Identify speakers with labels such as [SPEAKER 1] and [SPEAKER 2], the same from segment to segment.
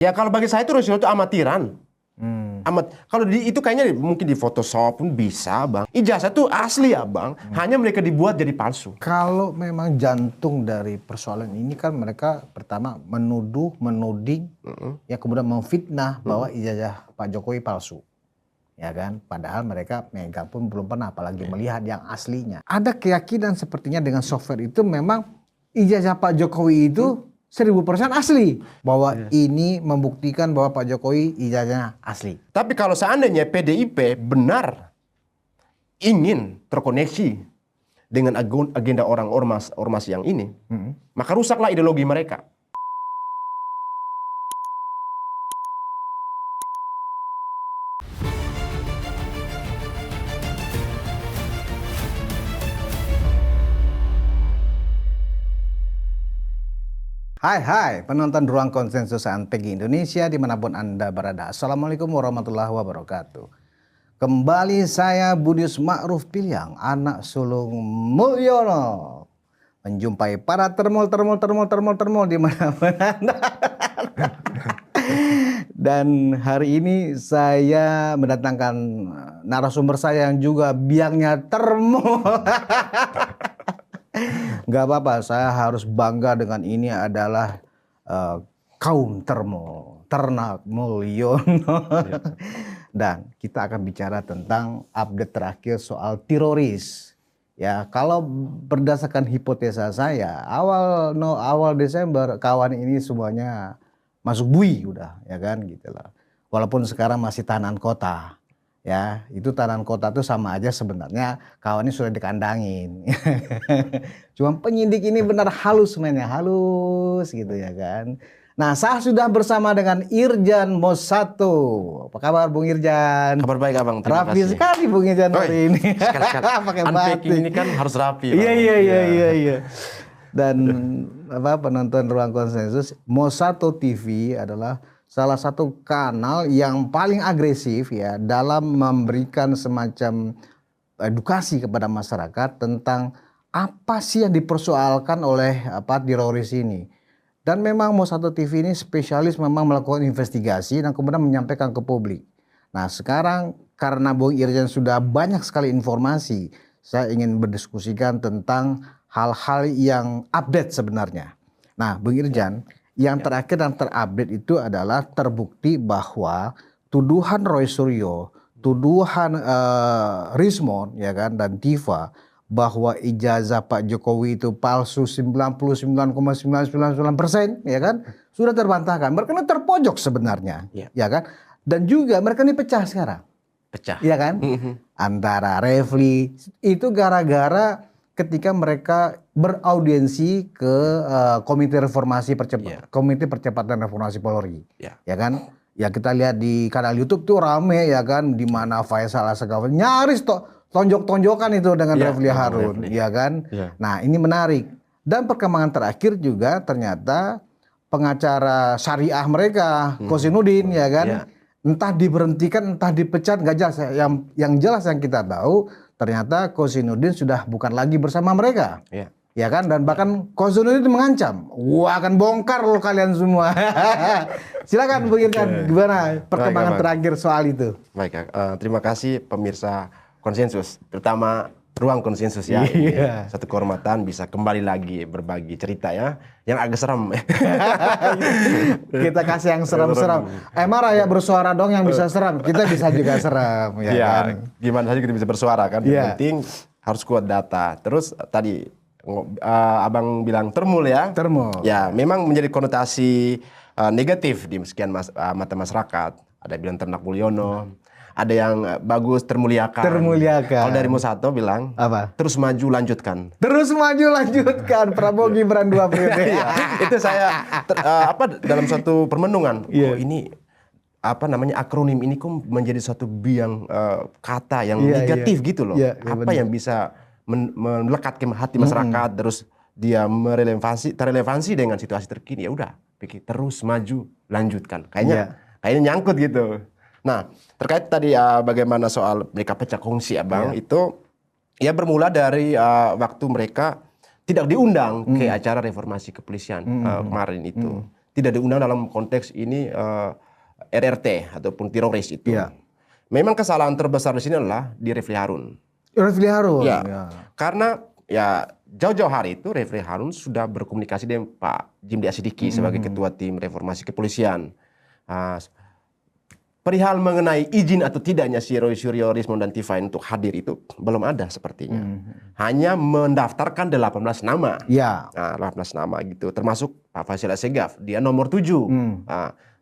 [SPEAKER 1] Ya kalau bagi saya itu Rosyul itu amatiran. Kalau itu kayaknya mungkin di Photoshop pun bisa, Bang. Ijazah tuh asli ya, Bang. Hanya mereka dibuat jadi palsu.
[SPEAKER 2] Kalau memang jantung dari persoalan ini kan mereka pertama menuduh, menuding, ya kemudian memfitnah bahwa ijazah Pak Jokowi palsu. Ya kan, padahal mereka megang pun belum pernah, apalagi melihat yang aslinya. Ada keyakinan sepertinya dengan software itu memang ijazah Pak Jokowi itu 1000% asli. Bahwa ini membuktikan bahwa Pak Jokowi ijazahnya asli.
[SPEAKER 1] Tapi kalau seandainya PDIP benar ingin terkoneksi dengan agenda orang ormas yang ini, maka rusaklah ideologi mereka.
[SPEAKER 2] Hai penonton Ruang Konsensus Antegi Indonesia dimanapun Anda berada. Assalamualaikum warahmatullahi wabarakatuh. Kembali saya Budius Ma'ruf Piliang, anak sulung Mulyono, menjumpai para termol di mana-mana Anda. Dan hari ini saya mendatangkan narasumber saya yang juga biangnya termol. Gak apa-apa, saya harus bangga dengan ini adalah kaum termol, ternak Mulyono. Dan kita akan bicara tentang update terakhir soal teroris. Ya, kalau berdasarkan hipotesa saya, awal Desember kawan ini semuanya masuk bui udah, ya kan gitu lah. Walaupun sekarang masih tahanan kota. Ya, itu tahanan kota tuh sama aja sebenarnya kawannya sudah dikandangin. Cuma penyidik ini benar halus mainnya, halus gitu ya kan. Nah, saya sudah bersama dengan Irjan Mosato. Apa kabar Bung Irjan?
[SPEAKER 1] Kabar baik Abang, terima
[SPEAKER 2] Rapi
[SPEAKER 1] kasih.
[SPEAKER 2] sekali Bung Irjan hari ini.
[SPEAKER 1] Pakai unpacking ini kan harus rapi.
[SPEAKER 2] Iya. Dan penonton Ruang Konsensus, Mosato TV adalah salah satu kanal yang paling agresif ya dalam memberikan semacam edukasi kepada masyarakat tentang apa sih yang dipersoalkan oleh teroris ini. Dan memang Mosato TV ini spesialis memang melakukan investigasi dan kemudian menyampaikan ke publik. Nah sekarang karena Bung Irjan sudah banyak sekali informasi, saya ingin berdiskusikan tentang hal-hal yang update sebenarnya. Nah Bung Irjan, yang terakhir dan terupdate itu adalah terbukti bahwa tuduhan Roy Suryo, tuduhan Rismon ya kan dan Diva bahwa ijazah Pak Jokowi itu palsu 99,999% ya kan sudah terbantahkan. Mereka ini terpojok sebenarnya, ya kan? Dan juga mereka ini pecah sekarang.
[SPEAKER 1] Pecah.
[SPEAKER 2] Ya kan? Antara Refli itu gara-gara ketika mereka beraudiensi ke Komite Percepatan Reformasi Polri, ya kan? Ya kita lihat di kanal YouTube tuh rame ya kan, di mana Faisal Asegaf nyaris tonjok-tonjokan itu dengan Refli Harun, ya kan? Nah ini menarik. Dan perkembangan terakhir juga ternyata pengacara syariah mereka, Kosinudin, ya kan? Entah diberhentikan, entah dipecat, nggak jelas. Yang jelas yang kita tahu, ternyata Kosinudin sudah bukan lagi bersama mereka. Ya kan, dan bahkan Kosinudin mengancam, wah akan bongkar loh kalian semua. Silakan Bung Irjan, gimana perkembangan terakhir soal itu?
[SPEAKER 1] Baik, terima kasih pemirsa Konsensus, terutama Ruang Konsensus ya. Satu kehormatan bisa kembali lagi berbagi cerita ya, yang agak serem.
[SPEAKER 2] Kita kasih yang serem-serem. Emang rakyat bersuara dong yang bisa serem, kita bisa juga serem, ya kan?
[SPEAKER 1] Gimana saja kita bisa bersuara kan? Yang penting harus kuat data. Terus tadi Abang bilang termul ya?
[SPEAKER 2] Termul.
[SPEAKER 1] Ya, memang menjadi konotasi negatif di sekian mata masyarakat. Ada yang bilang ternak Mulyono. Ada yang bagus termuliakan. Kalau dari Mosato bilang
[SPEAKER 2] apa?
[SPEAKER 1] Terus maju lanjutkan.
[SPEAKER 2] Terus maju lanjutkan. Prabowo Gibran 2 periode.
[SPEAKER 1] Itu saya dalam suatu permenungan. Oh ini akronim ini kok menjadi suatu biang kata yang negatif gitu loh. Apa yang bisa melekat ke hati masyarakat, terus dia terrelevansi dengan situasi terkini. Ya udah, pikir terus maju lanjutkan. Kayaknya nyangkut gitu. Nah, terkait tadi bagaimana soal mereka pecah kongsi Abang, itu ya bermula dari waktu mereka tidak diundang ke acara reformasi kepolisian kemarin itu. tidak diundang dalam konteks ini RRT ataupun teroris itu.
[SPEAKER 2] Ya.
[SPEAKER 1] Memang kesalahan terbesar di sini adalah di Refli Harun.
[SPEAKER 2] Refli Harun.
[SPEAKER 1] Ya.
[SPEAKER 2] Ya.
[SPEAKER 1] Karena ya jauh-jauh hari itu Refli Harun sudah berkomunikasi dengan Pak Jimli Asidiki sebagai ketua tim reformasi kepolisian. Perihal mengenai izin atau tidaknya si Roy Suryo, Rismond dan Tifain untuk hadir itu belum ada sepertinya. Hanya mendaftarkan 18 nama.
[SPEAKER 2] Ya.
[SPEAKER 1] 18 nama gitu. Termasuk Pak Faisal Assegaf, dia nomor 7.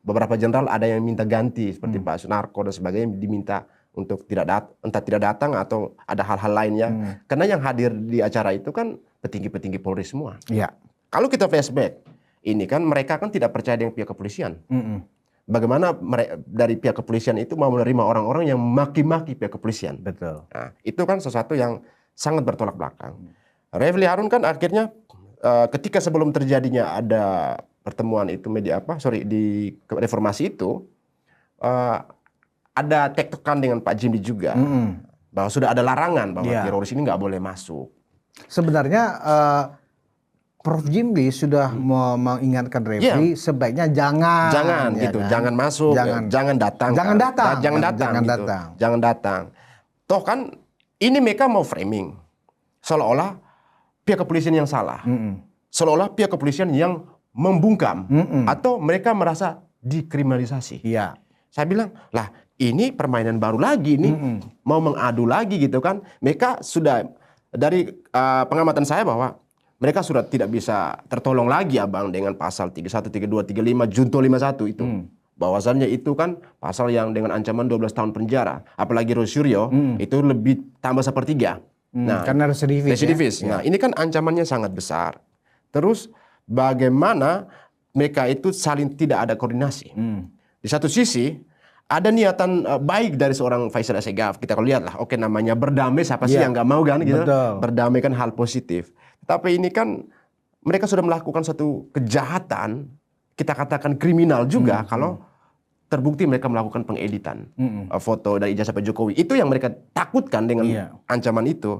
[SPEAKER 1] Beberapa jenderal ada yang minta ganti seperti Pak Sunarko dan sebagainya diminta untuk entah tidak datang atau ada hal-hal lainnya. Karena yang hadir di acara itu kan petinggi-petinggi Polri semua.
[SPEAKER 2] Ya.
[SPEAKER 1] Kalau kita flashback, ini kan mereka kan tidak percaya dengan pihak kepolisian. Bagaimana dari pihak kepolisian itu mau menerima orang-orang yang maki-maki pihak kepolisian.
[SPEAKER 2] Betul.
[SPEAKER 1] Nah, itu kan sesuatu yang sangat bertolak belakang. Refli Harun kan akhirnya ketika sebelum terjadinya ada pertemuan itu di reformasi itu ada tektokan dengan Pak Jimli juga bahwa sudah ada larangan bahwa teroris ini nggak boleh masuk.
[SPEAKER 2] Sebenarnya Prof. Jimli sudah mengingatkan Refli sebaiknya jangan
[SPEAKER 1] gitu, jangan masuk, jangan datang, jangan datang. Toh kan ini mereka mau framing seolah-olah pihak kepolisian yang salah, seolah-olah pihak kepolisian yang membungkam atau mereka merasa dikriminalisasi.
[SPEAKER 2] Iya.
[SPEAKER 1] Saya bilang lah ini permainan baru lagi nih, mau mengadu lagi gitu kan. Mereka sudah dari pengamatan saya bahwa mereka sudah tidak bisa tertolong lagi Abang dengan pasal 31, 32, 35, Junto 51 itu. Bahwasannya itu kan pasal yang dengan ancaman 12 tahun penjara. Apalagi Roy Suryo itu lebih tambah 1/3. Nah,
[SPEAKER 2] karena residivis.
[SPEAKER 1] Nah, ini kan ancamannya sangat besar. Terus bagaimana mereka itu saling tidak ada koordinasi. Di satu sisi ada niatan baik dari seorang Faisal Assegaf. Kita kalau lihat lah, oke namanya berdamai, siapa sih yang nggak mau kan gitu. Berdamai kan hal positif. Tapi ini kan mereka sudah melakukan satu kejahatan, kita katakan kriminal juga kalau terbukti mereka melakukan pengeditan foto dari ijazah Pak Jokowi. Itu yang mereka takutkan dengan ancaman itu.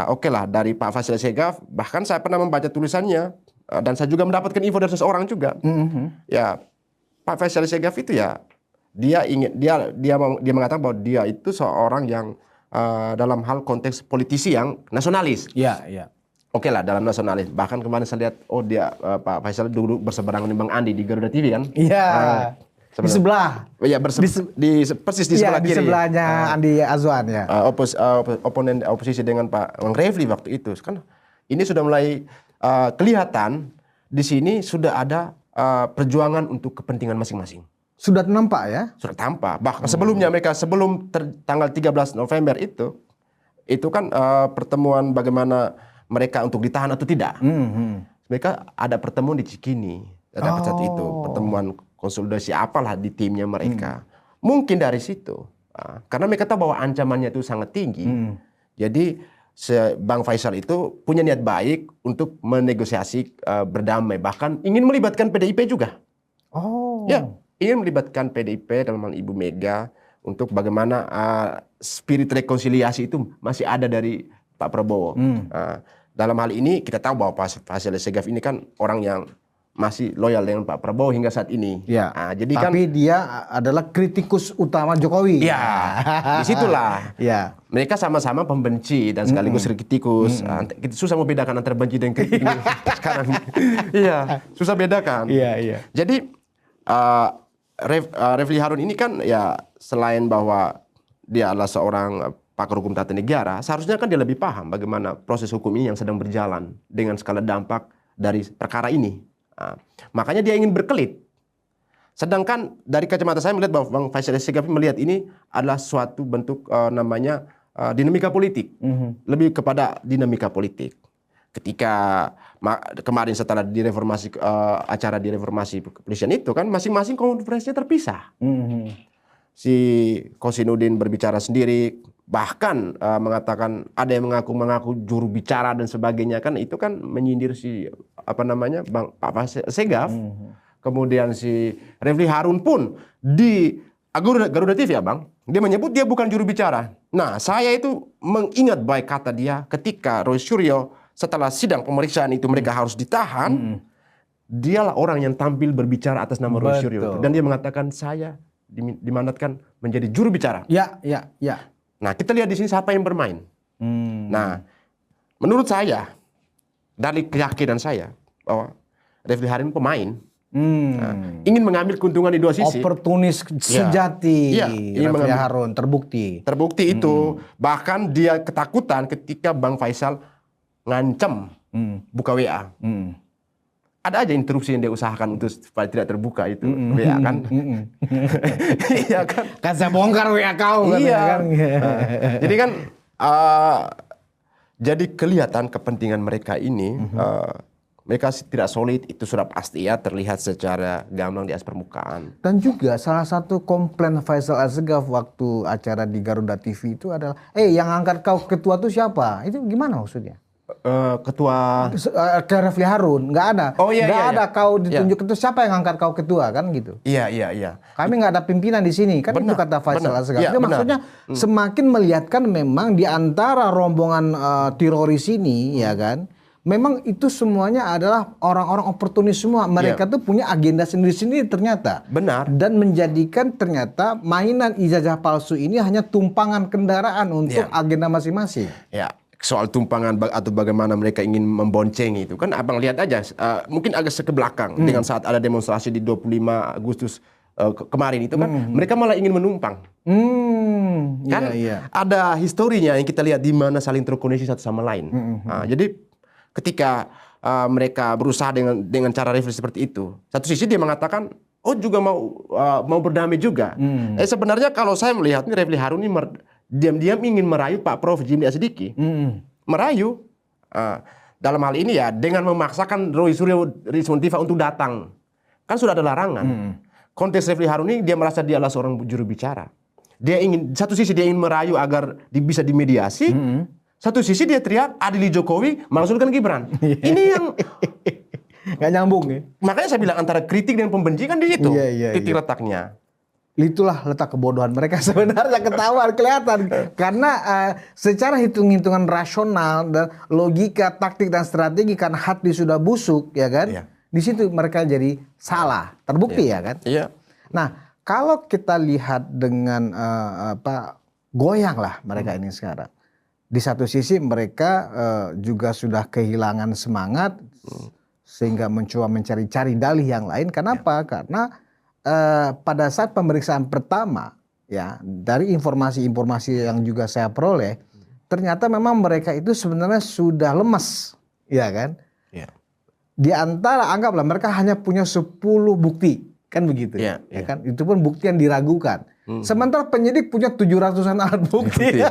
[SPEAKER 1] Oke lah, dari Pak Faisal Assegaf, bahkan saya pernah membaca tulisannya dan saya juga mendapatkan info dari seseorang juga. Ya, Pak Faisal Assegaf itu ya dia mengatakan bahwa dia itu seorang yang dalam hal konteks politisi yang nasionalis.
[SPEAKER 2] Iya.
[SPEAKER 1] Oke lah, dalam nasionalis. Bahkan kemarin saya lihat, dia Pak Faisal dulu berseberangan dengan Bang Andi di Garuda TV kan?
[SPEAKER 2] Iya. Di sebelah.
[SPEAKER 1] Iya, persis di sebelah kiri.
[SPEAKER 2] Di sebelahnya Andi Azwan ya.
[SPEAKER 1] Oponen oposisi dengan Pak Bang Refli waktu itu. Kan ini sudah mulai kelihatan di sini sudah ada perjuangan untuk kepentingan masing-masing.
[SPEAKER 2] Sudah nampak ya?
[SPEAKER 1] Sudah tampak. Bahkan sebelumnya mereka sebelum tanggal 13 November itu kan pertemuan bagaimana mereka untuk ditahan atau tidak. Mereka ada pertemuan di Cikini. Pada saat itu pertemuan konsolidasi apalah di timnya mereka. Mungkin dari situ. Karena mereka tahu bahwa ancamannya itu sangat tinggi. Jadi Bang Faisal itu punya niat baik untuk menegosiasi berdamai. Bahkan ingin melibatkan PDIP juga. Ya, ingin melibatkan PDIP dalam hal Ibu Mega untuk bagaimana spirit rekonsiliasi itu masih ada dari Pak Prabowo. Dalam hal ini kita tahu bahwa Pak Faisal Assegaf ini kan orang yang masih loyal dengan Pak Prabowo hingga saat ini.
[SPEAKER 2] Ya. Tapi dia adalah kritikus utama Jokowi.
[SPEAKER 1] Ya, disitulah.
[SPEAKER 2] Ya.
[SPEAKER 1] Mereka sama-sama pembenci dan sekaligus kritikus. Susah membedakan antara benci dan kritikus sekarang. Iya, susah bedakan.
[SPEAKER 2] Iya.
[SPEAKER 1] Jadi Refli Harun ini kan ya selain bahwa dia adalah seorang pakar hukum tata negara, seharusnya kan dia lebih paham bagaimana proses hukum ini yang sedang berjalan dengan skala dampak dari perkara ini. Makanya dia ingin berkelit. Sedangkan dari kacamata saya melihat bahwa Bang Faisal Assegaf melihat ini adalah suatu bentuk dinamika politik. Lebih kepada dinamika politik. Ketika kemarin setelah acara di reformasi kepolisian itu kan masing-masing konferensinya terpisah. Si Kosinudin berbicara sendiri, bahkan mengatakan ada yang mengaku juru bicara dan sebagainya, kan itu kan menyindir si Bang Pak Faisal Assegaf. Kemudian si Refli Harun pun di Garuda TV ya Bang, dia menyebut dia bukan juru bicara. Nah, saya itu mengingat baik kata dia ketika Roy Suryo setelah sidang pemeriksaan itu mereka harus ditahan. dialah orang yang tampil berbicara atas nama Roy Suryo. Dan dia mengatakan saya dimandatkan menjadi juru bicara.
[SPEAKER 2] Ya.
[SPEAKER 1] Nah, kita lihat di sini siapa yang bermain. Nah, menurut saya dari keyakinan saya bahwa Refli Harun pemain. Ingin mengambil keuntungan di dua sisi.
[SPEAKER 2] Oportunis sejati. Refli Harun terbukti.
[SPEAKER 1] Terbukti itu. Bahkan dia ketakutan ketika Bang Faisal ngancam buka WA. Ada aja interupsi yang dia usahakan untuk supaya tidak terbuka itu WA kan. Iya kan.
[SPEAKER 2] Kan saya bongkar WA kau kan.
[SPEAKER 1] Iya.
[SPEAKER 2] Kan?
[SPEAKER 1] Jadi kan jadi kelihatan kepentingan mereka ini mereka tidak solid, itu sudah pasti ya, terlihat secara gamblang di atas permukaan.
[SPEAKER 2] Dan juga salah satu komplain Faisal Assegaf waktu acara di Garuda TV itu adalah, yang angkat kau ketua itu siapa? Itu gimana maksudnya?
[SPEAKER 1] Ketua
[SPEAKER 2] ke Refli Harun, nggak ada. Nggak ada kau ditunjuk itu, siapa yang angkat kau ketua kan gitu?
[SPEAKER 1] Iya.
[SPEAKER 2] Kami nggak ada pimpinan di sini, kan itu kata Faisal Assegaf. Itu maksudnya semakin melihatkan memang di antara rombongan teroris ini, ya kan? Memang itu semuanya adalah orang-orang oportunis semua. Mereka tuh punya agenda sendiri-sendiri ternyata.
[SPEAKER 1] Benar.
[SPEAKER 2] Dan menjadikan ternyata mainan ijazah palsu ini hanya tumpangan kendaraan untuk agenda masing-masing.
[SPEAKER 1] Ya, soal tumpangan atau bagaimana mereka ingin membonceng itu kan abang lihat aja. Mungkin agak ke belakang dengan saat ada demonstrasi di 25 Agustus kemarin itu kan mereka malah ingin menumpang. Kan ada historinya yang kita lihat di mana saling terkoneksi satu sama lain. Jadi ketika mereka berusaha dengan cara Refli seperti itu, satu sisi dia mengatakan, juga mau berdamai juga. Sebenarnya kalau saya melihat ini Refli Harun ini diam-diam ingin merayu Pak Prof Jimli Asidiki, merayu. Dalam hal ini ya dengan memaksakan Roy Suryo Rizwan Tifa untuk datang, kan sudah ada larangan. Konteks Refli Harun ini dia merasa dia adalah seorang juru bicara. Dia ingin satu sisi dia ingin merayu agar bisa dimediasi. Satu sisi dia teriak adili Jokowi, maksudkan Gibran. Ini yang
[SPEAKER 2] nggak nyambung ya.
[SPEAKER 1] Makanya saya bilang antara kritik dan pembenci kan di situ titik letaknya.
[SPEAKER 2] Itulah letak kebodohan mereka sebenarnya, ketahuan kelihatan karena secara hitung-hitungan rasional dan logika, taktik dan strategi karena hati sudah busuk ya kan. Di situ mereka jadi salah, terbukti ya kan. Nah kalau kita lihat dengan goyang lah mereka ini sekarang. Di satu sisi mereka juga sudah kehilangan semangat sehingga mencoba mencari-cari dalih yang lain. Kenapa? Karena pada saat pemeriksaan pertama ya dari informasi-informasi yang juga saya peroleh ternyata memang mereka itu sebenarnya sudah lemas, ya kan? Di antara anggaplah mereka hanya punya 10 bukti kan begitu ya kan? Itu pun bukti yang diragukan. Sementara penyidik punya 700-an alat bukti.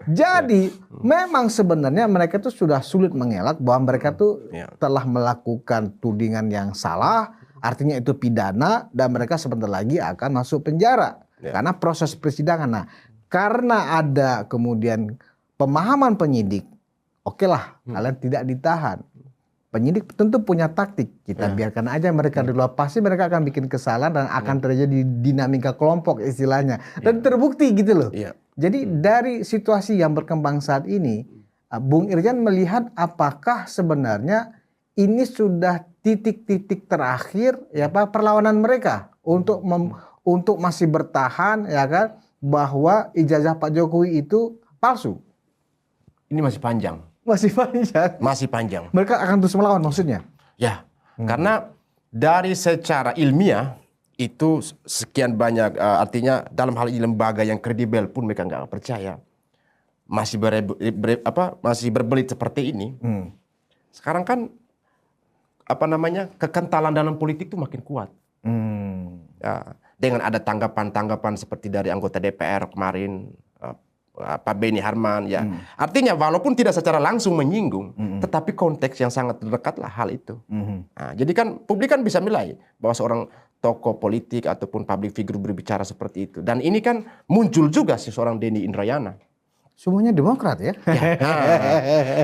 [SPEAKER 2] Jadi memang sebenarnya mereka itu sudah sulit mengelak bahwa mereka tuh telah melakukan tudingan yang salah, artinya itu pidana dan mereka sebentar lagi akan masuk penjara karena proses persidangan. Nah, karena ada kemudian pemahaman penyidik, oke lah kalian tidak ditahan. Penyidik tentu punya taktik. Kita biarkan aja mereka di luar, pasti mereka akan bikin kesalahan dan akan terjadi dinamika kelompok istilahnya. Dan terbukti gitu loh. Jadi dari situasi yang berkembang saat ini, Bung Irjan melihat apakah sebenarnya ini sudah titik-titik terakhir ya Pak perlawanan mereka untuk masih bertahan ya kan bahwa ijazah Pak Jokowi itu palsu.
[SPEAKER 1] Ini masih panjang.
[SPEAKER 2] Masih panjang.
[SPEAKER 1] Masih panjang.
[SPEAKER 2] Mereka akan terus melawan maksudnya?
[SPEAKER 1] Ya, karena dari secara ilmiah itu sekian banyak artinya dalam hal ini lembaga yang kredibel pun mereka nggak percaya masih masih berbelit seperti ini. Sekarang kan kekentalan dalam politik itu makin kuat. Ya, dengan ada tanggapan-tanggapan seperti dari anggota DPR kemarin. Pak Beni Harman ya. Artinya walaupun tidak secara langsung menyinggung, tetapi konteks yang sangat dekatlah hal itu. Nah, jadi kan publik kan bisa menilai bahwa seorang tokoh politik ataupun public figure berbicara seperti itu. Dan ini kan muncul juga seorang Denny Indrayana.
[SPEAKER 2] Semuanya Demokrat ya?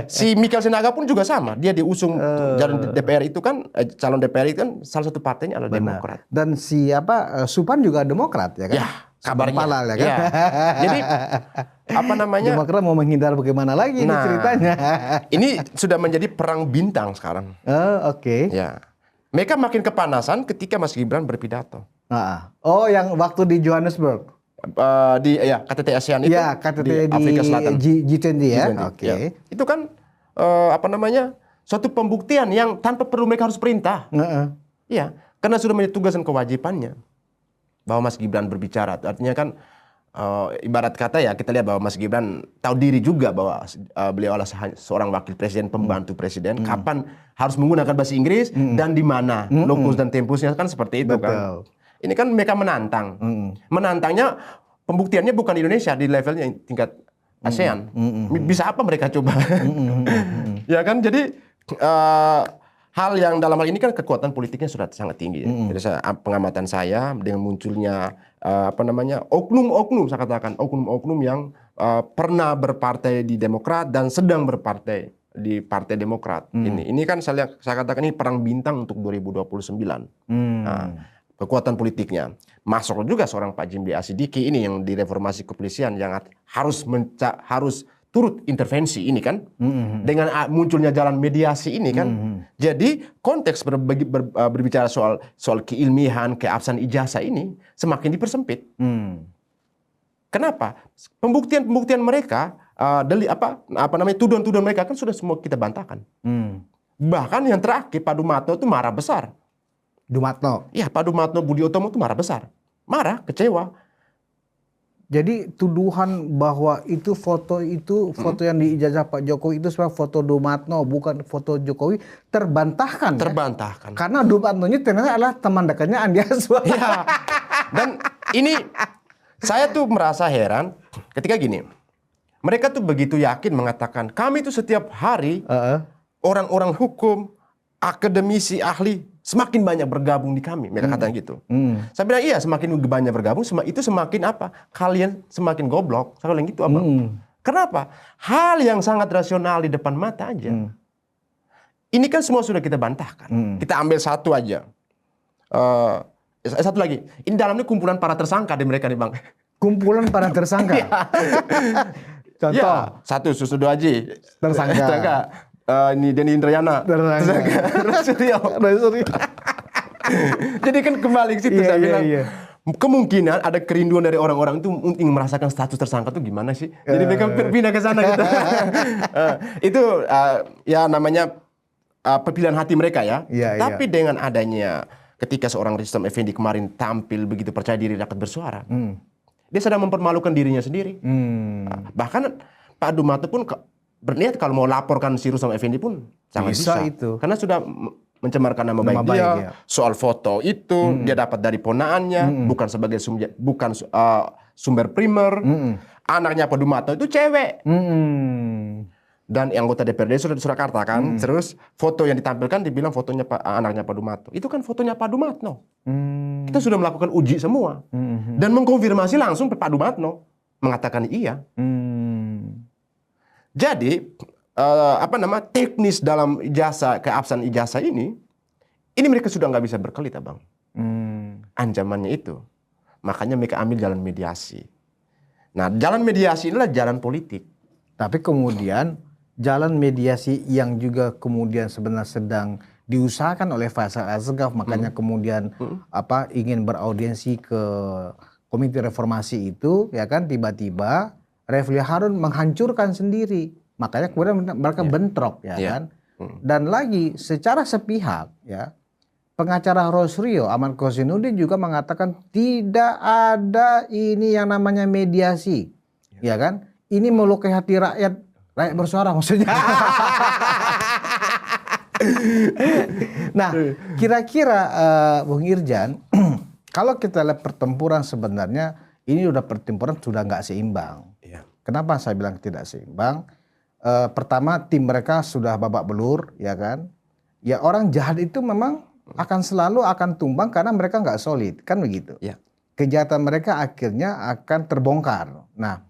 [SPEAKER 1] Si Michael Sinaga pun juga sama. Dia diusung jalan DPR itu kan, calon DPR itu kan salah satu partainya adalah Demokrat.
[SPEAKER 2] Dan Supan juga Demokrat ya kan?
[SPEAKER 1] Ya, kabarnya.
[SPEAKER 2] Ya kan?
[SPEAKER 1] Jadi
[SPEAKER 2] Demokrat mau menghindar bagaimana lagi ini ceritanya?
[SPEAKER 1] Ini sudah menjadi perang bintang sekarang.
[SPEAKER 2] Oke.
[SPEAKER 1] Ya. Mereka makin kepanasan ketika Mas Gibran berpidato.
[SPEAKER 2] Oh, yang waktu di Johannesburg.
[SPEAKER 1] Di KTT ASEAN itu.
[SPEAKER 2] Ya, KTT di
[SPEAKER 1] Afrika Selatan.
[SPEAKER 2] G20 ya.
[SPEAKER 1] G20,
[SPEAKER 2] Oke.
[SPEAKER 1] ya. Itu kan suatu pembuktian yang tanpa perlu mereka harus perintah. Iya, karena sudah menjadi tugas dan kewajibannya bahwa Mas Gibran berbicara. Artinya kan ibarat kata ya, kita lihat bahwa Mas Gibran tahu diri juga bahwa beliau adalah seorang wakil presiden, pembantu presiden. Kapan harus menggunakan bahasa Inggris dan di mana lokus dan tempusnya kan seperti itu. Betul. Kan. Ini kan mereka menantang. Menantangnya pembuktiannya bukan di Indonesia, di levelnya tingkat ASEAN. Bisa apa mereka coba? Ya kan, jadi hal yang dalam hal ini kan kekuatan politiknya sudah sangat tinggi. Jadi pengamatan saya dengan munculnya oknum-oknum, saya katakan oknum-oknum yang pernah berpartai di Demokrat dan sedang berpartai di Partai Demokrat. Ini kan saya katakan ini perang bintang untuk 2029. Kekuatan politiknya. Masuk juga seorang Pak Jimli Asidiki ini yang di reformasi kepolisian yang harus turut intervensi ini kan. Dengan munculnya jalan mediasi ini kan. Jadi konteks berbicara soal keilmihan, keabsahan ijazah ini semakin dipersempit. Kenapa? Pembuktian mereka tuduhan-tuduhan mereka kan sudah semua kita bantahkan. Bahkan yang terakhir Pak Dumatno itu marah besar. Ya, Pak Dumatno Budi Utomo itu marah besar. Marah, kecewa.
[SPEAKER 2] Jadi tuduhan bahwa itu foto yang diijazah Pak Jokowi itu sebenarnya foto Dumatno, bukan foto Jokowi, terbantahkan.
[SPEAKER 1] Terbantahkan.
[SPEAKER 2] Karena Dumatno-nya ternyata adalah teman dekatnya Andi Aswa.
[SPEAKER 1] Ya. Dan ini saya tuh merasa heran ketika gini. Mereka tuh begitu yakin mengatakan kami tuh setiap hari orang-orang hukum, akademisi, ahli semakin banyak bergabung di kami. Mereka katakan gitu. Saya bilang iya, semakin banyak bergabung, itu semakin apa? Kalian semakin goblok. Saya bilang gitu apa? Kenapa? Hal yang sangat rasional di depan mata aja. Ini kan semua sudah kita bantahkan. Kita ambil satu aja. Satu lagi. Ini dalamnya kumpulan para tersangka di mereka nih Bang.
[SPEAKER 2] Kumpulan para tersangka? Contoh?
[SPEAKER 1] Ya, satu Susu Doaji.
[SPEAKER 2] Tersangka.
[SPEAKER 1] Ini Denny Indrayana. Roy. Jadi kan kembali ke situ saya bilang. Kemungkinan ada kerinduan dari orang-orang itu ingin merasakan status tersangka itu gimana sih? Jadi mereka pindah ke sana gitu. Itu ya namanya pilihan hati mereka ya. Tapi dengan adanya ketika seorang Rustam Effendi kemarin tampil begitu percaya diri dapat bersuara, dia sedang mempermalukan dirinya sendiri. Bahkan Pak Dumatno pun berniat kalau mau laporkan si Rustam Effendi pun sangat bisa. Itu. Karena sudah mencemarkan nama baik dia. Soal foto itu dia dapat dari ponaannya, bukan sebagai sumber primer. Anaknya Pak Dumatno itu cewek. Dan anggota DPRD Surakarta kan. Terus foto yang ditampilkan dibilang fotonya anaknya Pak Dumatno. Itu kan fotonya Pak Dumatno. Kita sudah melakukan uji semua. Dan mengkonfirmasi langsung Pak Dumatno mengatakan iya. Jadi teknis dalam ijazah, keabsahan ijazah ini mereka sudah nggak bisa berkelit, Abang. Ancamannya itu. Makanya mereka ambil jalan mediasi. Nah, jalan mediasi inilah jalan politik.
[SPEAKER 2] Tapi kemudian jalan mediasi yang juga kemudian sebenarnya sedang diusahakan oleh Faisal Asgaf, makanya kemudian ingin beraudiensi ke Komite Reformasi itu, ya kan, tiba-tiba Refli Harun menghancurkan sendiri. Makanya kemudian mereka bentrok, ya kan. Dan lagi secara sepihak, ya, pengacara Rosrio Ahmad Kosinudin juga mengatakan tidak ada ini yang namanya mediasi, ya kan. Ini melukai hati rakyat bersuara maksudnya. Nah, kira-kira Bung Irjan, kalau kita lihat pertempuran sebenarnya ini udah pertempuran sudah nggak seimbang. Kenapa saya bilang tidak seimbang? Pertama, tim mereka sudah babak belur, ya kan? Ya, orang jahat itu memang selalu akan tumbang karena mereka nggak solid, kan begitu? Kejahatan mereka akhirnya akan terbongkar. Nah,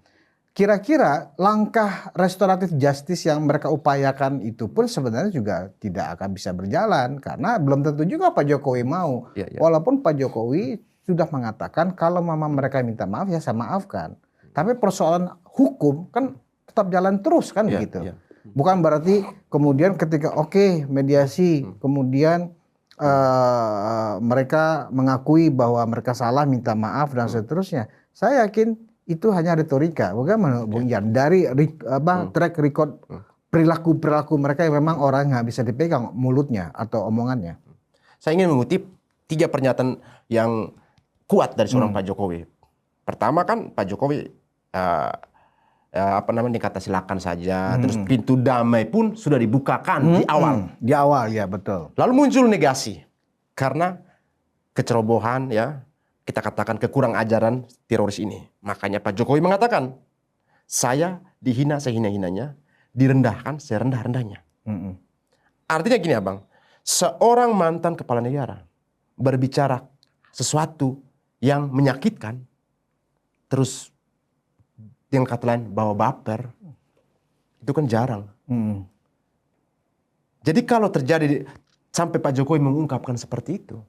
[SPEAKER 2] kira-kira langkah restoratif justice yang mereka upayakan itu pun sebenarnya juga tidak akan bisa berjalan karena belum tentu juga Pak Jokowi mau. Walaupun Pak Jokowi sudah mengatakan kalau mereka minta maaf ya saya maafkan. Tapi persoalan hukum kan tetap jalan terus kan begitu. Bukan berarti kemudian ketika mediasi kemudian mereka mengakui bahwa mereka salah, minta maaf dan seterusnya. Saya yakin itu hanya retorika. Bagaimana Bung Ian? Dari track record perilaku mereka yang memang orang nggak bisa dipegang mulutnya atau omongannya.
[SPEAKER 1] Saya ingin mengutip 3 pernyataan yang kuat dari seorang Pak Jokowi. Pertama kan Pak Jokowi dikata silakan saja, terus pintu damai pun sudah dibukakan di awal.
[SPEAKER 2] Di awal ya betul.
[SPEAKER 1] Lalu muncul negasi karena kecerobohan ya, kita katakan kekurang ajaran teroris ini. Makanya Pak Jokowi mengatakan, saya dihina sehina-hinanya, direndahkan serendah-rendahnya. Artinya gini Abang, seorang mantan kepala negara berbicara sesuatu yang menyakitkan, terus dengan kata lain bawa baper, itu kan jarang. Jadi kalau terjadi sampai Pak Jokowi mengungkapkan seperti itu,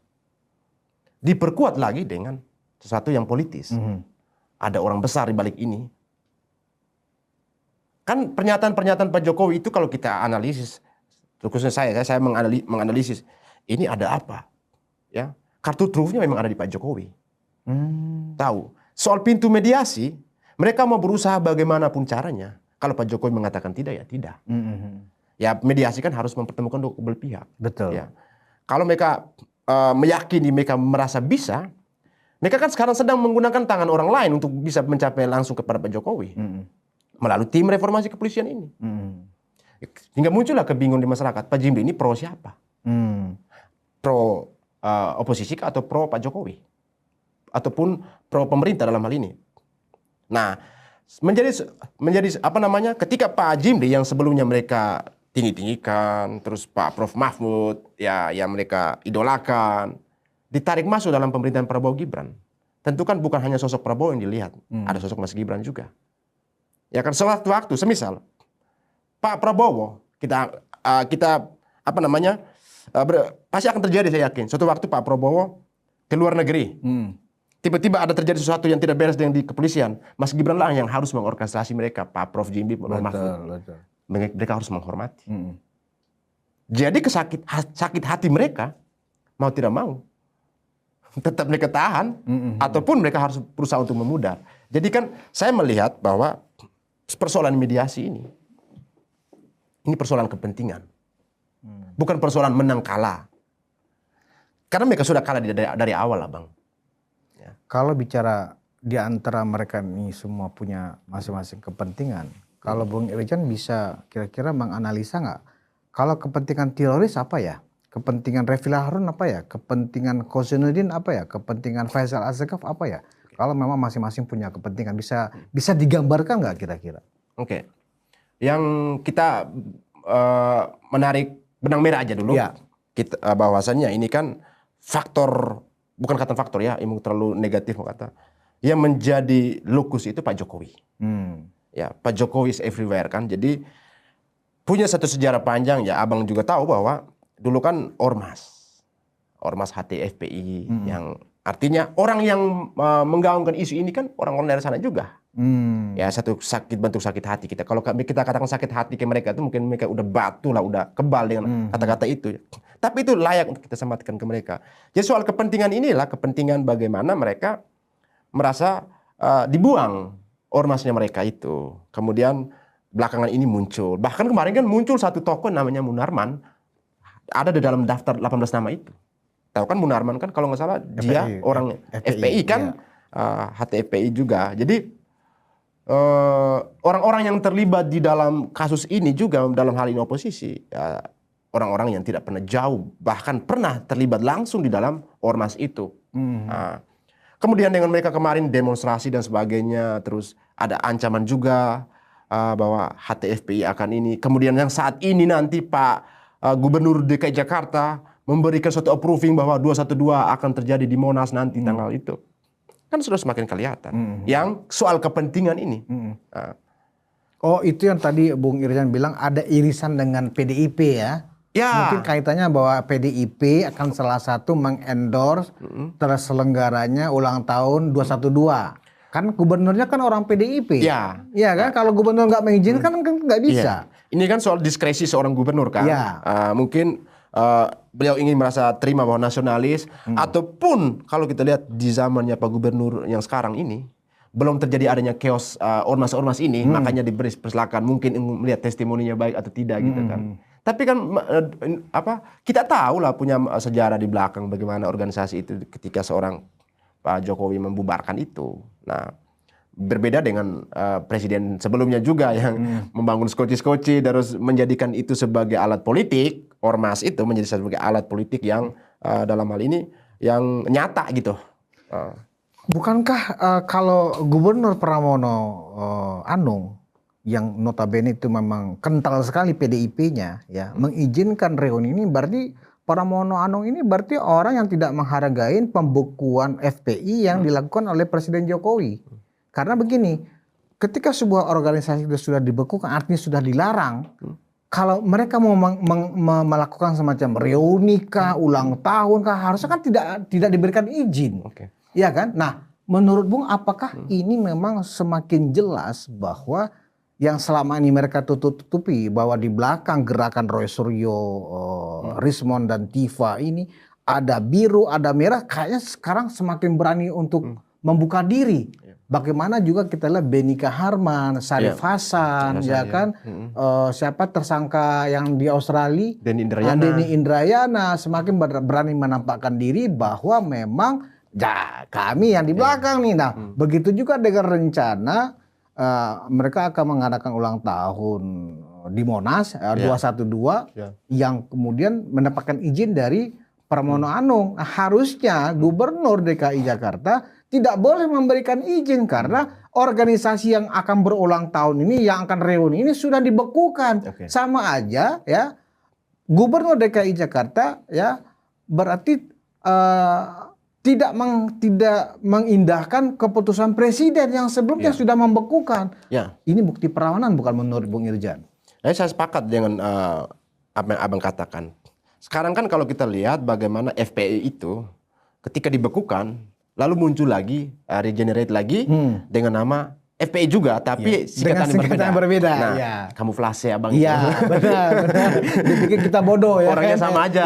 [SPEAKER 1] diperkuat lagi dengan sesuatu yang politis. Ada orang besar di balik ini. Kan pernyataan-pernyataan Pak Jokowi itu kalau kita analisis, khususnya saya menganalisis, ini ada apa? Ya, kartu trufnya memang ada di Pak Jokowi. Tahu. Soal pintu mediasi, mereka mau berusaha bagaimanapun caranya. Kalau Pak Jokowi mengatakan tidak, ya tidak. Ya mediasi kan harus mempertemukan dua belah pihak.
[SPEAKER 2] Betul.
[SPEAKER 1] Ya. Kalau mereka meyakini, mereka merasa bisa, mereka kan sekarang sedang menggunakan tangan orang lain untuk bisa mencapai langsung kepada Pak Jokowi. Melalui tim reformasi kepolisian ini. Hingga muncullah kebingungan di masyarakat. Pak Jimli ini pro siapa? Pro oposisi atau pro Pak Jokowi? Ataupun pro pemerintah dalam hal ini? Nah, menjadi ketika Pak Jimli yang sebelumnya mereka tinggi-tinggikan, terus Pak Prof Mahfud ya yang mereka idolakan, ditarik masuk dalam pemerintahan Prabowo Gibran. Tentu kan bukan hanya sosok Prabowo yang dilihat, ada sosok Mas Gibran juga. Ya kan sewaktu-waktu, semisal Pak Prabowo pasti akan terjadi, saya yakin. Suatu waktu Pak Prabowo ke luar negeri. Tiba-tiba ada terjadi sesuatu yang tidak beres dengan di kepolisian. Mas Gibran lah yang harus mengorkestrasi mereka. Pak Prof Jimli, Pak Mahfud. Mereka harus menghormati. Jadi sakit hati mereka, mau tidak mau, tetap mereka tahan, ataupun mereka harus berusaha untuk memudar. Jadi kan saya melihat bahwa persoalan mediasi ini persoalan kepentingan. Bukan persoalan menang kalah. Karena mereka sudah kalah dari awal, Abang.
[SPEAKER 2] Kalau bicara di antara mereka ini semua punya masing-masing kepentingan, kalau Bung Irijan bisa kira-kira menganalisa nggak? Kalau kepentingan teroris apa ya? Kepentingan Refli Harun apa ya? Kepentingan Kozinudin apa ya? Kepentingan Faisal Asgaf apa ya? Kalau memang masing-masing punya kepentingan, bisa digambarkan nggak kira-kira?
[SPEAKER 1] Oke. Yang kita menarik benang merah aja dulu.
[SPEAKER 2] Ya.
[SPEAKER 1] Bahwasannya ini kan faktor, bukan kata faktor ya, ini terlalu negatif mau kata. Yang menjadi lokus itu Pak Jokowi. Ya, Pak Jokowi is everywhere kan. Jadi punya satu sejarah panjang ya. Abang juga tahu bahwa dulu kan Ormas HTFPI yang artinya orang yang menggaungkan isu ini kan orang-orang dari sana juga. Ya satu bentuk sakit hati kita. Kalau kita katakan sakit hati ke mereka itu mungkin mereka udah batu lah, udah kebal dengan kata-kata itu. Tapi itu layak untuk kita sematkan ke mereka. Jadi soal kepentingan inilah kepentingan bagaimana mereka merasa dibuang ormasnya mereka itu. Kemudian belakangan ini muncul. Bahkan kemarin kan muncul satu tokoh namanya Munarman. Ada di dalam daftar 18 nama itu. Tahu kan Munarman kan kalau nggak salah dia orang FPI kan, HTFPI juga. Jadi orang-orang yang terlibat di dalam kasus ini juga dalam hal ini oposisi, ya, orang-orang yang tidak pernah jauh, bahkan pernah terlibat langsung di dalam ormas itu. Kemudian dengan mereka kemarin demonstrasi dan sebagainya, terus ada ancaman juga bahwa HTFPI akan ini. Kemudian yang saat ini nanti Pak Gubernur DKI Jakarta memberikan suatu approving bahwa 212 akan terjadi di Monas nanti tanggal itu. Kan sudah semakin kelihatan. Yang soal kepentingan ini.
[SPEAKER 2] Oh, itu yang tadi Bung Irijan bilang ada irisan dengan PDIP ya? Ya. Mungkin kaitannya bahwa PDIP akan salah satu mengendorse terselenggaranya ulang tahun 212. Kan gubernurnya kan orang PDIP.
[SPEAKER 1] Ya.
[SPEAKER 2] Iya kan? Kalau gubernur nggak mengizinkan kan nggak bisa.
[SPEAKER 1] Ya. Ini kan soal diskresi seorang gubernur kan.
[SPEAKER 2] Ya.
[SPEAKER 1] Mungkin beliau ingin merasa terima bahwa nasionalis, ataupun kalau kita lihat di zamannya Pak Gubernur yang sekarang ini, belum terjadi adanya chaos ormas-ormas ini, makanya diberi persilakan, mungkin melihat testimoninya baik atau tidak gitu kan. Tapi kan kita tahu lah punya sejarah di belakang bagaimana organisasi itu ketika seorang Pak Jokowi membubarkan itu. Nah, berbeda dengan presiden sebelumnya juga yang membangun skoci-skoci terus menjadikan itu sebagai alat politik, ormas itu menjadi sebagai alat politik yang dalam hal ini yang nyata gitu.
[SPEAKER 2] Bukankah kalau Gubernur Pramono Anung yang notabene itu memang kental sekali PDIP-nya ya, mengizinkan reuni ini, berarti Pramono Anung ini berarti orang yang tidak menghargai pembekuan FPI yang dilakukan oleh Presiden Jokowi. Karena begini, ketika sebuah organisasi itu sudah dibekukan, artinya sudah dilarang. Kalau mereka mau melakukan semacam reuni kah, ulang tahun kah, harusnya kan tidak diberikan izin. Iya kan? Nah, menurut Bung, apakah ini memang semakin jelas bahwa yang selama ini mereka tutupi bahwa di belakang gerakan Roy Suryo, Rismon dan Tifa ini ada biru, ada merah, kayaknya sekarang semakin berani untuk membuka diri. Bagaimana juga kita lihat Benika Harman, Syarif Hasan, ya kan, siapa tersangka yang di Australia, Denny Indrayana, semakin berani menampakkan diri bahwa memang kami yang di belakang nih. Nah, begitu juga dengan rencana mereka akan mengadakan ulang tahun di Monas 212 yang kemudian mendapatkan izin dari Pramono Anung. Harusnya Gubernur DKI Jakarta tidak boleh memberikan izin karena organisasi yang akan berulang tahun ini, yang akan reuni ini sudah dibekukan. Sama aja ya, Gubernur DKI Jakarta ya berarti tidak mengindahkan keputusan presiden yang sebelumnya sudah membekukan. Ini bukti perawanan bukan menurut Bung Irjan?
[SPEAKER 1] Saya sepakat dengan apa yang Abang katakan. Sekarang kan kalau kita lihat bagaimana FPI itu ketika dibekukan, lalu muncul lagi, regenerate lagi dengan nama FPI juga, tapi singkatan yang berbeda. Nah, kamuflase Abang itu.
[SPEAKER 2] Iya, benar. Dipikir kita bodoh ya.
[SPEAKER 1] Orangnya kan? Sama aja.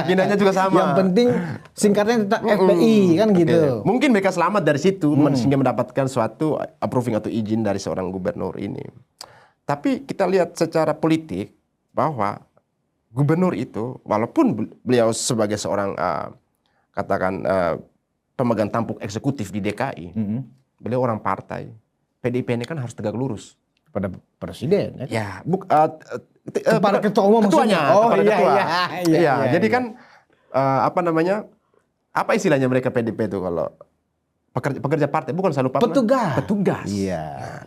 [SPEAKER 1] Agendanya juga sama.
[SPEAKER 2] Yang penting singkatnya tetap FPI kan gitu.
[SPEAKER 1] Mungkin mereka selamat dari situ sehingga mendapatkan suatu approving atau izin dari seorang gubernur ini. Tapi kita lihat secara politik bahwa gubernur itu walaupun beliau sebagai seorang katakan pemegang tampuk eksekutif di DKI, beliau orang partai. PDIP ini kan harus tegak lurus
[SPEAKER 2] pada presiden.
[SPEAKER 1] Ya,
[SPEAKER 2] kepada ketua umum
[SPEAKER 1] ketuanya.
[SPEAKER 2] Oh
[SPEAKER 1] iya. Jadi kan apa istilahnya mereka PDIP itu kalau pekerja partai, bukan selalu petugas.
[SPEAKER 2] Iya.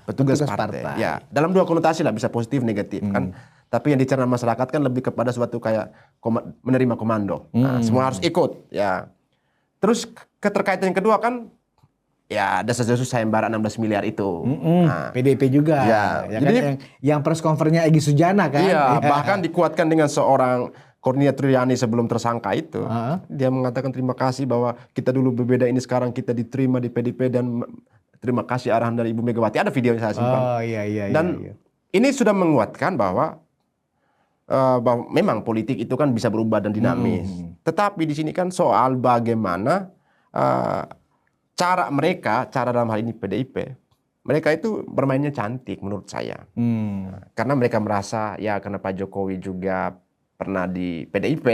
[SPEAKER 1] Petugas partai. Ya, dalam dua konotasi lah, bisa positif negatif kan. Tapi yang dicerna masyarakat kan lebih kepada suatu kayak menerima komando. Nah, semua harus ikut ya. Terus keterkaitan yang kedua kan ya desas-desus sayembara 16 miliar itu.
[SPEAKER 2] PDIP juga.
[SPEAKER 1] Ya
[SPEAKER 2] jadi kan yang press conference-nya Egy Sujana kan.
[SPEAKER 1] Iya, bahkan dikuatkan dengan seorang Kurnia Triani sebelum tersangka itu. Dia mengatakan terima kasih bahwa kita dulu berbeda, ini sekarang kita diterima di PDIP dan terima kasih arahan dari Ibu Megawati. Ada video yang saya simpan. Dan ini sudah menguatkan bahwa memang politik itu kan bisa berubah dan dinamis. Tetapi di sini kan soal bagaimana cara dalam hal ini PDIP, mereka itu bermainnya cantik menurut saya. Karena mereka merasa ya karena Pak Jokowi juga pernah di PDIP,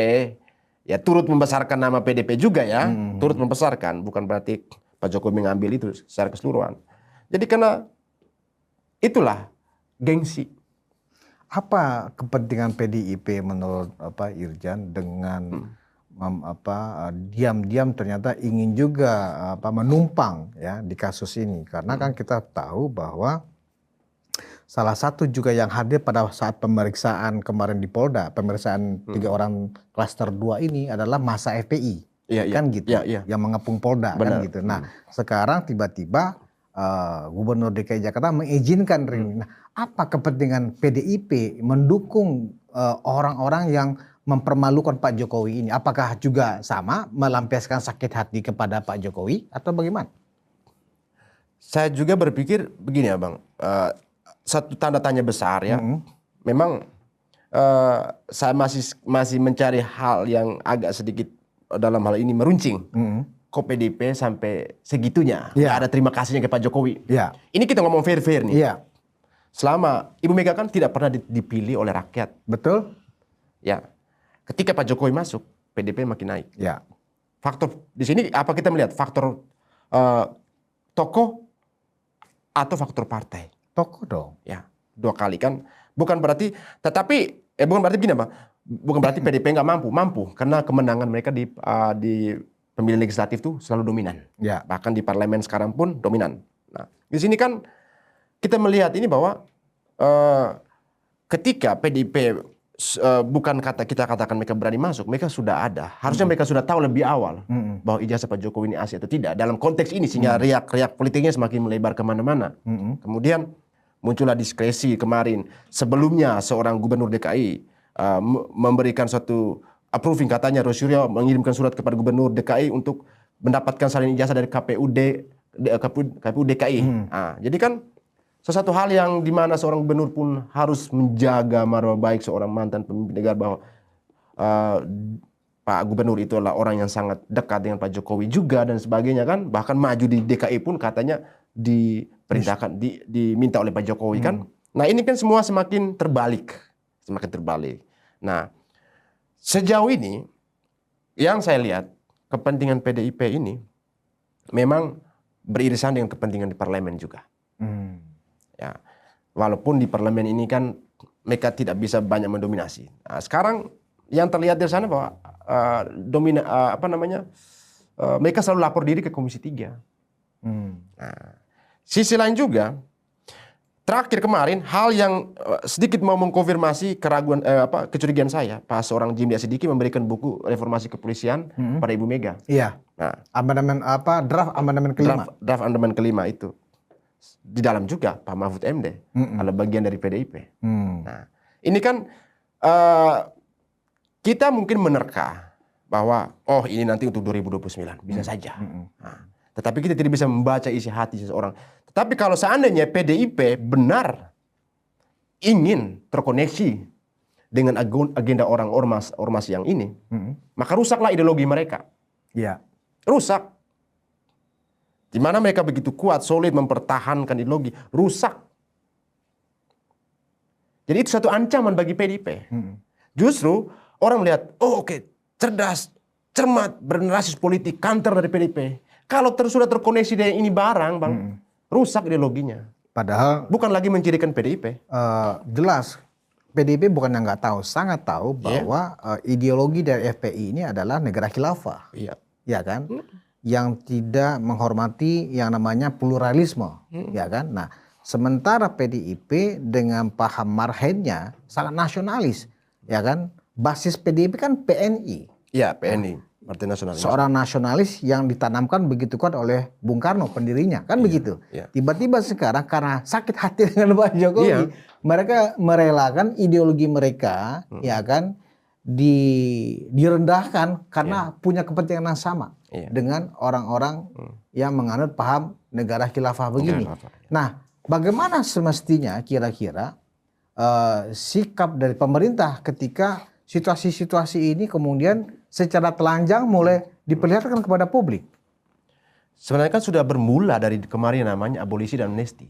[SPEAKER 1] ya turut membesarkan nama PDIP juga ya, turut membesarkan, bukan berarti Pak Jokowi mengambil itu secara keseluruhan. Jadi karena itulah gengsi.
[SPEAKER 2] Apa kepentingan PDIP menurut Irjan dengan diam-diam ternyata ingin juga menumpang ya di kasus ini? Karena kan kita tahu bahwa salah satu juga yang hadir pada saat pemeriksaan kemarin di Polda, pemeriksaan 3 orang klaster 2 ini adalah massa FPI, kan gitu, yang mengepung Polda. Benar. Kan gitu. Nah, sekarang tiba-tiba Gubernur DKI Jakarta mengizinkan reuni. Nah, apa kepentingan PDIP mendukung orang-orang yang mempermalukan Pak Jokowi ini? Apakah juga sama melampiaskan sakit hati kepada Pak Jokowi atau bagaimana?
[SPEAKER 1] Saya juga berpikir begini Abang, satu tanda tanya besar ya. Memang saya masih mencari hal yang agak sedikit dalam hal ini meruncing. Kok PDIP sampai segitunya? Nggak ada terima kasihnya ke Pak Jokowi. Ini kita ngomong fair-fair nih. Selama Ibu Mega kan tidak pernah dipilih oleh rakyat.
[SPEAKER 2] Betul.
[SPEAKER 1] Ya. Ketika Pak Jokowi masuk, PDIP makin naik.
[SPEAKER 2] Ya.
[SPEAKER 1] Faktor di sini apa kita melihat? Faktor tokoh atau faktor partai?
[SPEAKER 2] Tokoh dong.
[SPEAKER 1] Ya, 2 kali kan. Bukan berarti gini Pak. Bukan berarti PDIP nggak mampu karena kemenangan mereka di pemilihan legislatif tuh selalu dominan.
[SPEAKER 2] Ya.
[SPEAKER 1] Bahkan di parlemen sekarang pun dominan. Nah, di sini kan kita melihat ini bahwa ketika PDIP bukan kita katakan mereka berani masuk, mereka sudah ada. Harusnya mereka sudah tahu lebih awal bahwa ijazah Pak Jokowi ini asli atau tidak. Dalam konteks ini sehingga riak politiknya semakin melebar kemana-mana. Kemudian muncullah diskresi kemarin. Sebelumnya seorang gubernur DKI memberikan suatu approving, katanya Rosyuryo mengirimkan surat kepada gubernur DKI untuk mendapatkan salin ijazah dari KPU DKI. Nah, jadi kan sesuatu hal yang dimana seorang gubernur pun harus menjaga marwah baik seorang mantan pemimpin negara, bahwa Pak Gubernur itu adalah orang yang sangat dekat dengan Pak Jokowi juga dan sebagainya kan. Bahkan maju di DKI pun katanya diperintahkan, diminta oleh Pak Jokowi kan. Nah ini kan semua semakin terbalik. Nah sejauh ini yang saya lihat kepentingan PDIP ini memang beririsan dengan kepentingan di parlemen juga. Ya, walaupun di parlemen ini kan mereka tidak bisa banyak mendominasi. Nah, sekarang yang terlihat dari sana bahwa mereka selalu lapor diri ke Komisi 3. Nah, sisi lain juga, terakhir kemarin hal yang sedikit mau mengkonfirmasi keraguan kecurigaan saya, pas seorang Jimli Asidiki memberikan buku reformasi kepolisian pada Ibu Mega.
[SPEAKER 2] Iya. Nah, draft amandemen kelima.
[SPEAKER 1] Draft amandemen kelima itu. Di dalam juga Pak Mahfud MD adalah bagian dari PDIP. Nah, ini kan kita mungkin menerka bahwa ini nanti untuk 2029 bisa saja. Nah, tetapi kita tidak bisa membaca isi hati seseorang. Tetapi kalau seandainya PDIP benar ingin terkoneksi dengan agenda orang ormas yang ini, maka rusaklah ideologi mereka.
[SPEAKER 2] Iya.
[SPEAKER 1] Rusak. Di mana mereka begitu kuat, solid mempertahankan ideologi, rusak. Jadi itu satu ancaman bagi PDIP. Justru orang melihat, cerdas, cermat, bernasis politik, counter dari PDIP. Kalau sudah terkoneksi dengan ini barang, rusak ideologinya.
[SPEAKER 2] Padahal
[SPEAKER 1] bukan lagi mencirikan PDIP.
[SPEAKER 2] Jelas, PDIP bukan yang nggak tahu, sangat tahu bahwa ideologi dari FPI ini adalah negara khilafah.
[SPEAKER 1] Iya.
[SPEAKER 2] Ya kan? Yang tidak menghormati yang namanya pluralisme, ya kan? Nah, sementara PDIP dengan paham marhennya sangat nasionalis, ya kan? Basis PDIP kan PNI.
[SPEAKER 1] Iya, PNI, Partai Nasionalis.
[SPEAKER 2] Seorang nasionalis yang ditanamkan begitu kuat oleh Bung Karno pendirinya, kan begitu. Tiba-tiba sekarang karena sakit hati dengan Pak Jokowi, mereka merelakan ideologi mereka, ya kan? Direndahkan karena punya kepentingan yang sama dengan orang-orang yang menganut paham negara khilafah begini. Nah, bagaimana semestinya kira-kira sikap dari pemerintah ketika situasi-situasi ini kemudian secara telanjang mulai diperlihatkan kepada publik?
[SPEAKER 1] Sebenarnya kan sudah bermula dari kemarin namanya abolisi dan amnesti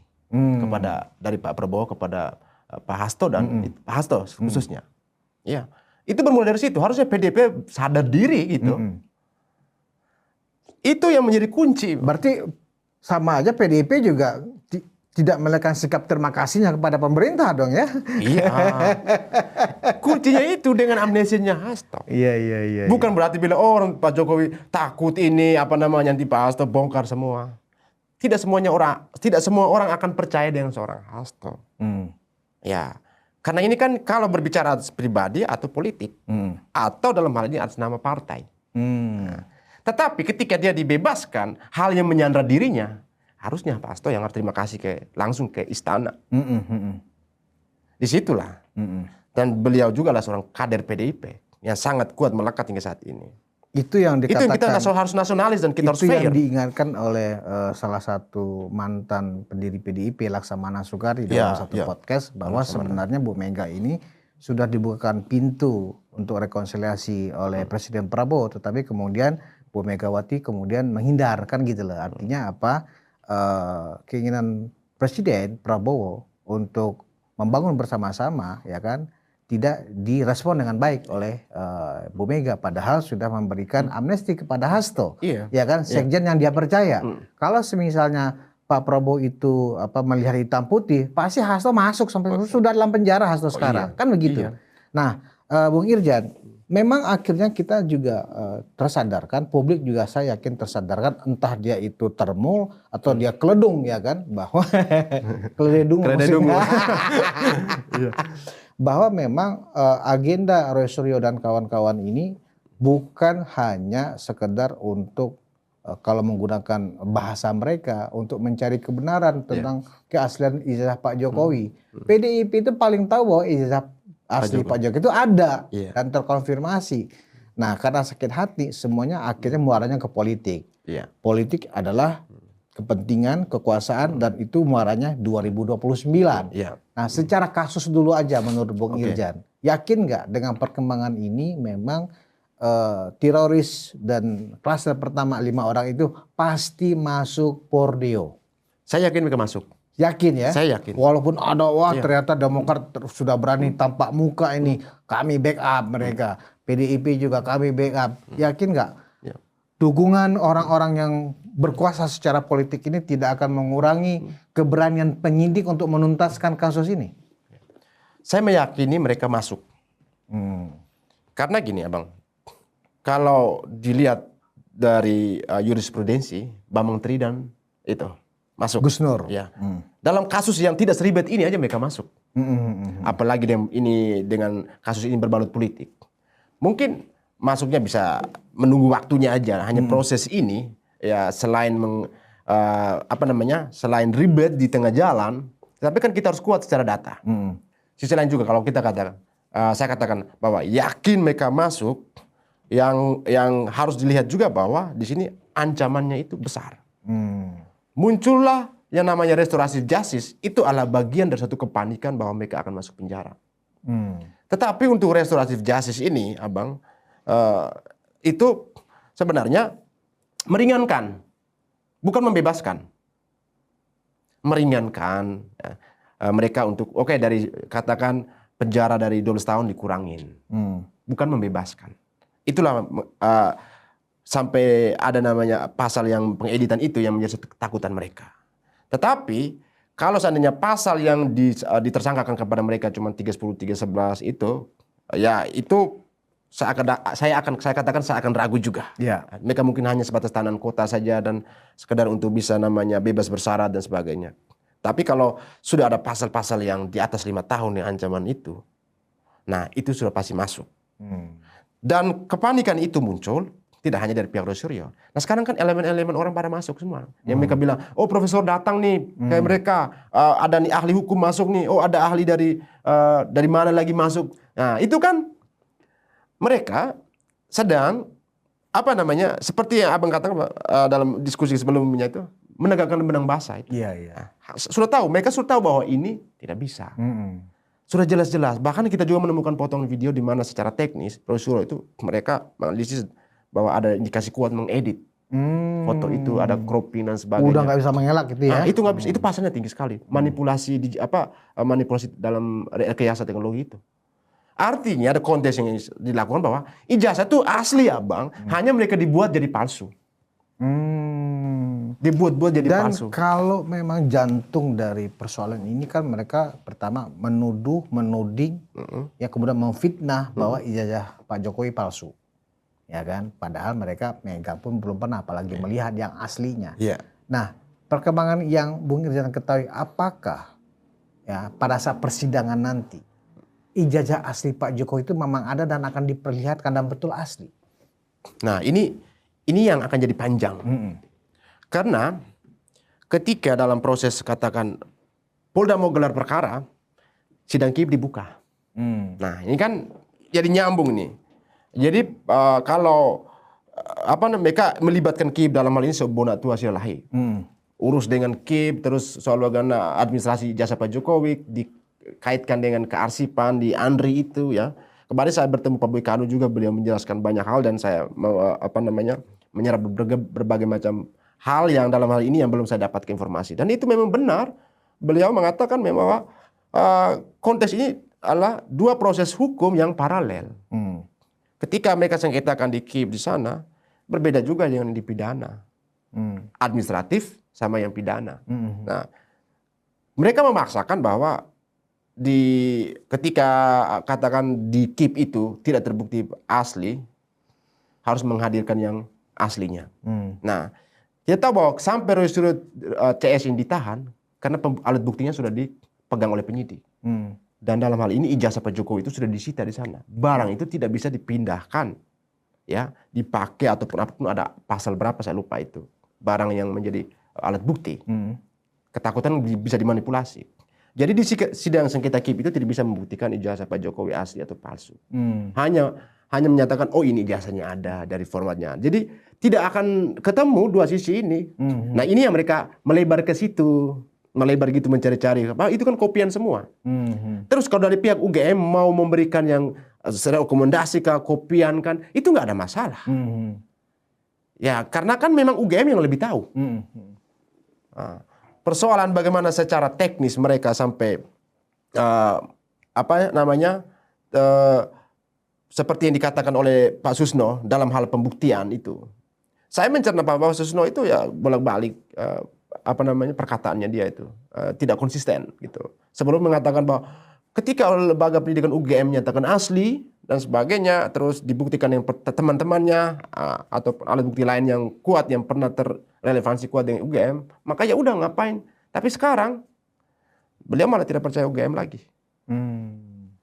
[SPEAKER 1] dari Pak Prabowo kepada Pak Hasto dan Pak Hasto khususnya. Ya. Itu bermula dari situ. Harusnya PDIP sadar diri gitu. Itu yang menjadi kunci.
[SPEAKER 2] Berarti sama aja PDIP juga tidak melakukan sikap terima kasihnya kepada pemerintah dong ya?
[SPEAKER 1] Iya. Kuncinya itu dengan amnesinya Hasto.
[SPEAKER 2] Iya.
[SPEAKER 1] Bukan berarti bila orang Pak Jokowi takut ini nanti Pak Hasto bongkar semua. Tidak semua orang akan percaya dengan seorang Hasto. Ya. Karena ini kan kalau berbicara pribadi atau politik, atau dalam hal ini atas nama partai. Nah, tetapi ketika dia dibebaskan, hal yang menyandra dirinya, harusnya Pak Hasto yang harus terima kasih langsung ke istana. Disitulah. Dan beliau juga lah seorang kader PDIP yang sangat kuat melekat hingga saat ini.
[SPEAKER 2] Itu yang dikatakan.
[SPEAKER 1] Itu yang kita harus nasionalis dan kita harus fair.
[SPEAKER 2] Itu yang diingatkan oleh salah satu mantan pendiri PDIP, Laksamana Soekardi dalam satu podcast bahwa sebenarnya Bu Mega ini sudah dibukakan pintu untuk rekonsiliasi oleh Presiden Prabowo, tetapi kemudian Bu Megawati kemudian menghindar, kan gitu loh. Artinya apa? Keinginan Presiden Prabowo untuk membangun bersama-sama, ya kan, tidak direspon dengan baik oleh Bu Mega, padahal sudah memberikan amnesti kepada Hasto, ya kan, sekjen yang dia percaya. Kalau semisalnya Pak Prabowo itu melihat hitam putih, pasti Hasto masuk sampai sudah dalam penjara Hasto sekarang, kan begitu. Nah, Bung Irjan, memang akhirnya kita juga tersadarkan, publik juga saya yakin tersadarkan, entah dia itu termul atau dia keledung, ya kan, bahwa keledung bahwa memang agenda Roy Suryo dan kawan-kawan ini bukan hanya sekedar untuk kalau menggunakan bahasa mereka untuk mencari kebenaran tentang keaslian ijazah Pak Jokowi. PDIP itu paling tahu bahwa ijazah asli Pak Jokowi itu ada dan terkonfirmasi. Nah, karena sakit hati semuanya akhirnya muaranya ke politik. Politik adalah kepentingan, kekuasaan, dan itu muaranya 2029. Nah, secara kasus dulu aja menurut Bung Irjan, yakin nggak dengan perkembangan ini memang teroris dan klaster pertama 5 orang itu pasti masuk Pordio?
[SPEAKER 1] Saya yakin mereka masuk.
[SPEAKER 2] Yakin ya?
[SPEAKER 1] Saya yakin.
[SPEAKER 2] Walaupun ada ternyata Demokrat sudah berani tampak muka ini, kami backup mereka. PDIP juga kami backup. Yakin nggak? Dukungan orang-orang yang berkuasa secara politik ini tidak akan mengurangi keberanian penyidik untuk menuntaskan kasus ini?
[SPEAKER 1] Saya meyakini mereka masuk. Karena gini Abang, kalau dilihat dari jurisprudensi, Bambang Tridan itu masuk.
[SPEAKER 2] Gus Nur.
[SPEAKER 1] Dalam kasus yang tidak seribet ini aja mereka masuk. Apalagi ini dengan kasus ini berbalut politik. Mungkin masuknya bisa menunggu waktunya aja. Hanya proses ini ya selain selain ribet di tengah jalan, tapi kan kita harus kuat secara data. Sisi lain juga kalau kita katakan, saya katakan bahwa yakin mereka masuk. Yang harus dilihat juga bahwa di sini ancamannya itu besar. Muncullah yang namanya restoratif justice, itu adalah bagian dari satu kepanikan bahwa mereka akan masuk penjara. Tetapi untuk restoratif justice ini, Abang, itu sebenarnya meringankan, bukan membebaskan. Meringankan mereka untuk dari katakan penjara dari 12 tahun dikurangin, bukan membebaskan. Itulah sampai ada namanya pasal yang pengeditan itu yang menjadi ketakutan mereka. Tetapi kalau seandainya pasal yang ditersangkakan kepada mereka cuma 310, 311 itu, ya itu saya katakan saya akan ragu juga. Mereka mungkin hanya sebatas tahanan kota saja dan sekedar untuk bisa namanya bebas bersyarat dan sebagainya. Tapi kalau sudah ada pasal-pasal yang di atas 5 tahun yang ancaman itu, nah itu sudah pasti masuk. Dan kepanikan itu muncul tidak hanya dari pihak Roy Suryo. Nah sekarang kan elemen-elemen orang pada masuk semua. Yang mereka bilang, oh profesor datang nih kayak mereka, ada nih ahli hukum masuk nih, oh ada ahli dari mana lagi masuk. Nah itu kan mereka sedang seperti yang Abang katakan dalam diskusi sebelumnya itu, menegakkan benang basah itu. Mereka sudah tahu bahwa ini tidak bisa. Sudah jelas-jelas. Bahkan kita juga menemukan potongan video di mana secara teknis Roy Suryo itu mereka menganalisis bahwa ada indikasi kuat mengedit foto itu, ada cropping dan sebagainya.
[SPEAKER 2] Udah nggak bisa mengelak gitu ya?
[SPEAKER 1] Itu nggak bisa. Itu pasalnya tinggi sekali. Manipulasi manipulasi dalam rekayasa teknologi itu. Artinya ada kontes yang dilakukan bahwa ijazah itu asli Abang, hanya mereka dibuat jadi palsu. Dibuat-buat jadi palsu. Dan
[SPEAKER 2] kalau memang jantung dari persoalan ini kan mereka pertama menuding, ya kemudian memfitnah bahwa ijazah Pak Jokowi palsu, ya kan? Padahal mereka megang pun belum pernah, apalagi melihat yang aslinya. Nah, perkembangan yang Bung Irjan ketahui, apakah ya pada saat persidangan nanti ijazah asli Pak Jokowi itu memang ada dan akan diperlihatkan dan betul asli?
[SPEAKER 1] Nah, ini yang akan jadi panjang. Karena ketika dalam proses katakan Polda mau gelar perkara, sidang KIP dibuka. Nah ini kan jadi nyambung nih. Jadi kalau mereka melibatkan KIP dalam hal ini sebona tua silahi. Urus dengan KIP, terus soal bagaimana administrasi jasa Pak Jokowi dikaitkan dengan kearsipan di ANRI itu ya. Kemarin saya bertemu Pak Boy Kanu juga, beliau menjelaskan banyak hal dan saya menyerap berbagai macam hal yang dalam hal ini yang belum saya dapat informasi. Dan itu memang benar. Beliau mengatakan memang konteks ini adalah dua proses hukum yang paralel. Ketika mereka sengketakan di KIP di sana, berbeda juga dengan di pidana. Administratif sama yang pidana. Nah, mereka memaksakan bahwa ketika katakan di KIP itu tidak terbukti asli, harus menghadirkan yang aslinya. Nah, kita tahu bahwa sampai Roy CS ini ditahan karena alat buktinya sudah dipegang oleh penyidik. Dan dalam hal ini ijazah Pak Jokowi itu sudah disita di sana. Barang itu tidak bisa dipindahkan, ya, dipakai ataupun apapun, ada pasal berapa saya lupa itu. Barang yang menjadi alat bukti. Ketakutan bisa dimanipulasi. Jadi di sidang sengketa KIP itu tidak bisa membuktikan ijazah Pak Jokowi asli atau palsu. Hanya menyatakan oh ini ijazahnya ada dari formatnya. Jadi tidak akan ketemu dua sisi ini. Nah ini yang mereka melebar ke situ. Melebar gitu mencari-cari, itu kan kopian semua. Terus kalau dari pihak UGM mau memberikan yang rekomendasi ke kopian kan, itu nggak ada masalah. Ya karena kan memang UGM yang lebih tahu. Nah, persoalan bagaimana secara teknis mereka sampai seperti yang dikatakan oleh Pak Susno dalam hal pembuktian itu. Saya mencerna Pak Susno itu ya bolak-balik. Perkataannya dia itu tidak konsisten gitu. Sebelum mengatakan bahwa ketika lembaga pendidikan UGM menyatakan asli dan sebagainya, terus dibuktikan yang teman-temannya atau alat bukti lain yang kuat yang pernah terrelevansi kuat dengan UGM, maka ya udah ngapain. Tapi sekarang beliau malah tidak percaya UGM lagi.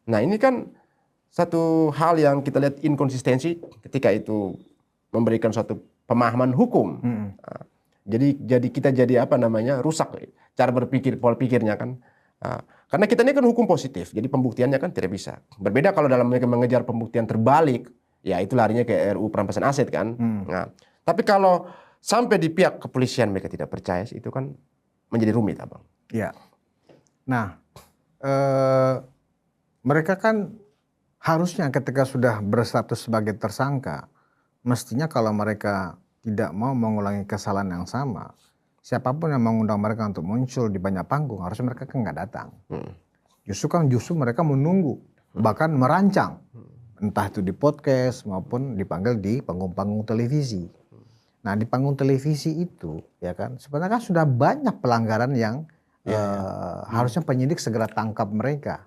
[SPEAKER 1] Nah ini kan satu hal yang kita lihat inkonsistensi ketika itu memberikan suatu pemahaman hukum. Jadi kita jadi rusak cara berpikir, pola pikirnya kan. Karena kita ini kan hukum positif, jadi pembuktiannya kan tidak bisa. Berbeda kalau dalam mereka mengejar pembuktian terbalik, ya itu larinya ke RUU perampasan aset kan. Nah, tapi kalau sampai di pihak kepolisian mereka tidak percaya, itu kan menjadi rumit, Abang.
[SPEAKER 2] Ya. Nah, mereka kan harusnya ketika sudah berstatus sebagai tersangka, mestinya kalau mereka tidak mau mengulangi kesalahan yang sama, siapapun yang mengundang mereka untuk muncul di banyak panggung, harusnya mereka kan nggak datang. Justru mereka menunggu, bahkan merancang, entah itu di podcast maupun dipanggil di panggung-panggung televisi. Nah di panggung televisi itu, ya kan, sebenarnya kan sudah banyak pelanggaran yang harusnya penyidik segera tangkap mereka.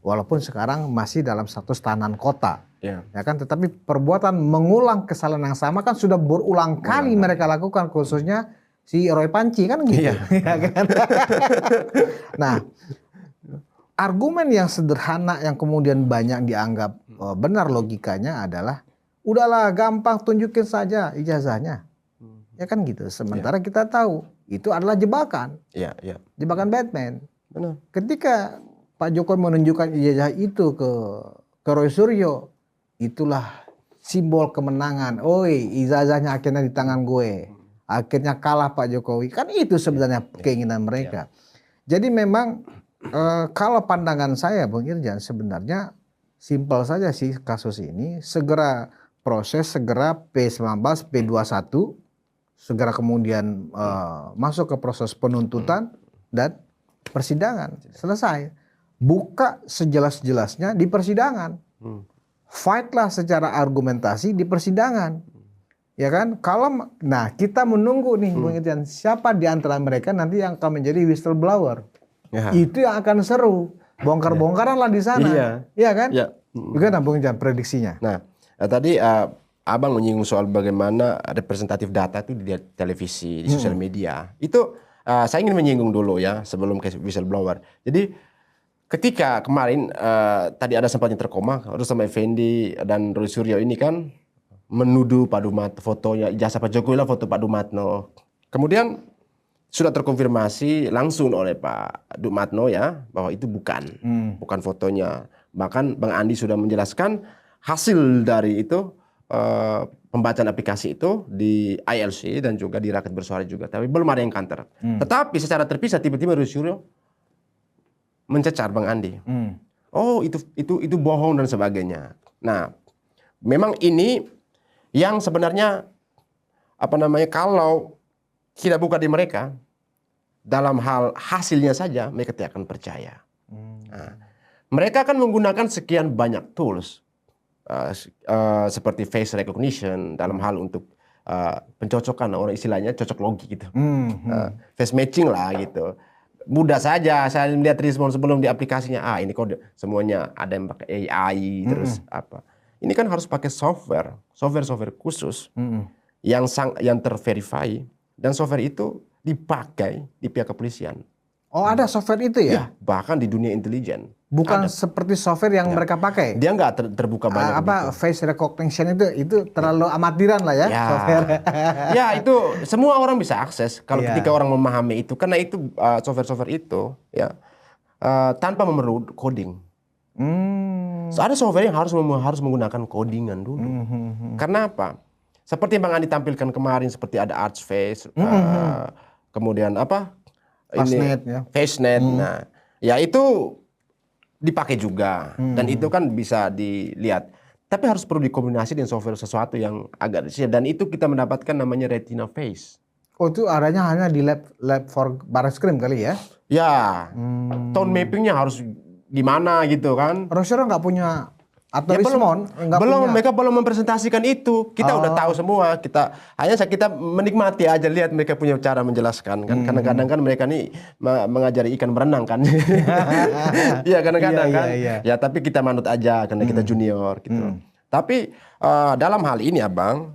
[SPEAKER 2] Walaupun sekarang masih dalam status tahanan kota. Ya kan, tetapi perbuatan mengulang kesalahan yang sama kan sudah berulang kali mereka lakukan, khususnya si Roy Panci kan gitu. Ya kan? Nah, argumen yang sederhana yang kemudian banyak dianggap benar logikanya adalah udahlah gampang tunjukin saja ijazahnya. Ya kan gitu. Sementara kita tahu itu adalah jebakan. Jebakan Batman. Benar. Ketika Pak Jokowi menunjukkan ijazah itu ke Roy Suryo, itulah simbol kemenangan. Oi, ijazahnya akhirnya di tangan gue. Akhirnya kalah Pak Jokowi. Kan itu sebenarnya keinginan mereka. Jadi memang kalau pandangan saya Bung Irjan, sebenarnya simpel saja sih kasus ini. Segera proses, segera P19, P21, segera kemudian masuk ke proses penuntutan dan persidangan. Selesai. Buka sejelas-jelasnya di persidangan. Fightlah secara argumentasi di persidangan, ya kan? Nah kita menunggu nih, Bung Irjan, siapa di antara mereka nanti yang akan menjadi whistleblower? Itu yang akan seru, bongkar-bongkaran lah di sana, ya kan? Bagaimana Bung Irjan prediksinya?
[SPEAKER 1] Nah tadi Abang menyinggung soal bagaimana representatif data itu di televisi, di sosial media. Itu saya ingin menyinggung dulu ya sebelum ke whistleblower. Jadi ketika kemarin tadi ada sempat yang terkoma, Rustam Effendi dan Roy Suryo ini kan menuduh Pak Dumatno, fotonya ijazah Pak Jokowi lah foto Pak Dumatno. Kemudian sudah terkonfirmasi langsung oleh Pak Dumatno ya bahwa itu bukan fotonya. Bahkan Bang Andi sudah menjelaskan hasil dari itu pembacaan aplikasi itu di ILC dan juga di Rakyat Bersuara juga, tapi belum ada yang counter. Tetapi secara terpisah tiba-tiba Roy Suryo mencecar Bang Andi. Oh itu bohong dan sebagainya. Nah, memang ini yang sebenarnya kalau kita buka di mereka dalam hal hasilnya saja mereka tidak akan percaya. Nah, mereka akan menggunakan sekian banyak tools seperti face recognition dalam hal untuk pencocokan, orang istilahnya cocok logi gitu, face matching lah gitu. Mudah saja saya melihat respon sebelum di aplikasinya, ini kode semuanya ada yang pakai AI terus apa. Ini kan harus pakai software khusus yang terverify, dan software itu dipakai di pihak kepolisian.
[SPEAKER 2] Oh, ada software itu ya?
[SPEAKER 1] Ya, bahkan di dunia intelijen.
[SPEAKER 2] Bukan
[SPEAKER 1] ada.
[SPEAKER 2] Seperti software yang mereka pakai.
[SPEAKER 1] Dia nggak terbuka banyak.
[SPEAKER 2] Face recognition itu terlalu amatiran lah ya, software.
[SPEAKER 1] Ya, itu semua orang bisa akses kalau ketika orang memahami itu, karena itu software itu ya tanpa memerlukan coding. So, ada software yang harus menggunakan codingan dulu. Karena apa? Seperti yang Bang Andi tampilkan kemarin, seperti ada Archface, kemudian FaceNet. Nah, ya itu dipakai juga, dan itu kan bisa dilihat. Tapi harus perlu dikombinasi dengan software sesuatu yang agak dan itu kita mendapatkan namanya Retina Face.
[SPEAKER 2] Oh, itu adanya hanya di lab for Barreskrim kali ya?
[SPEAKER 1] Ya, tone mappingnya harus gimana gitu kan?
[SPEAKER 2] Rosyaro nggak punya. Atau
[SPEAKER 1] mereka belum mempresentasikan itu. Kita udah tahu semua. Kita menikmati aja, lihat mereka punya cara menjelaskan kan. Kadang-kadang kan mereka nih mengajari ikan berenang kan. Iya, kadang-kadang kan. Ya, tapi kita manut aja karena kita junior gitu. Tapi dalam hal ini Abang,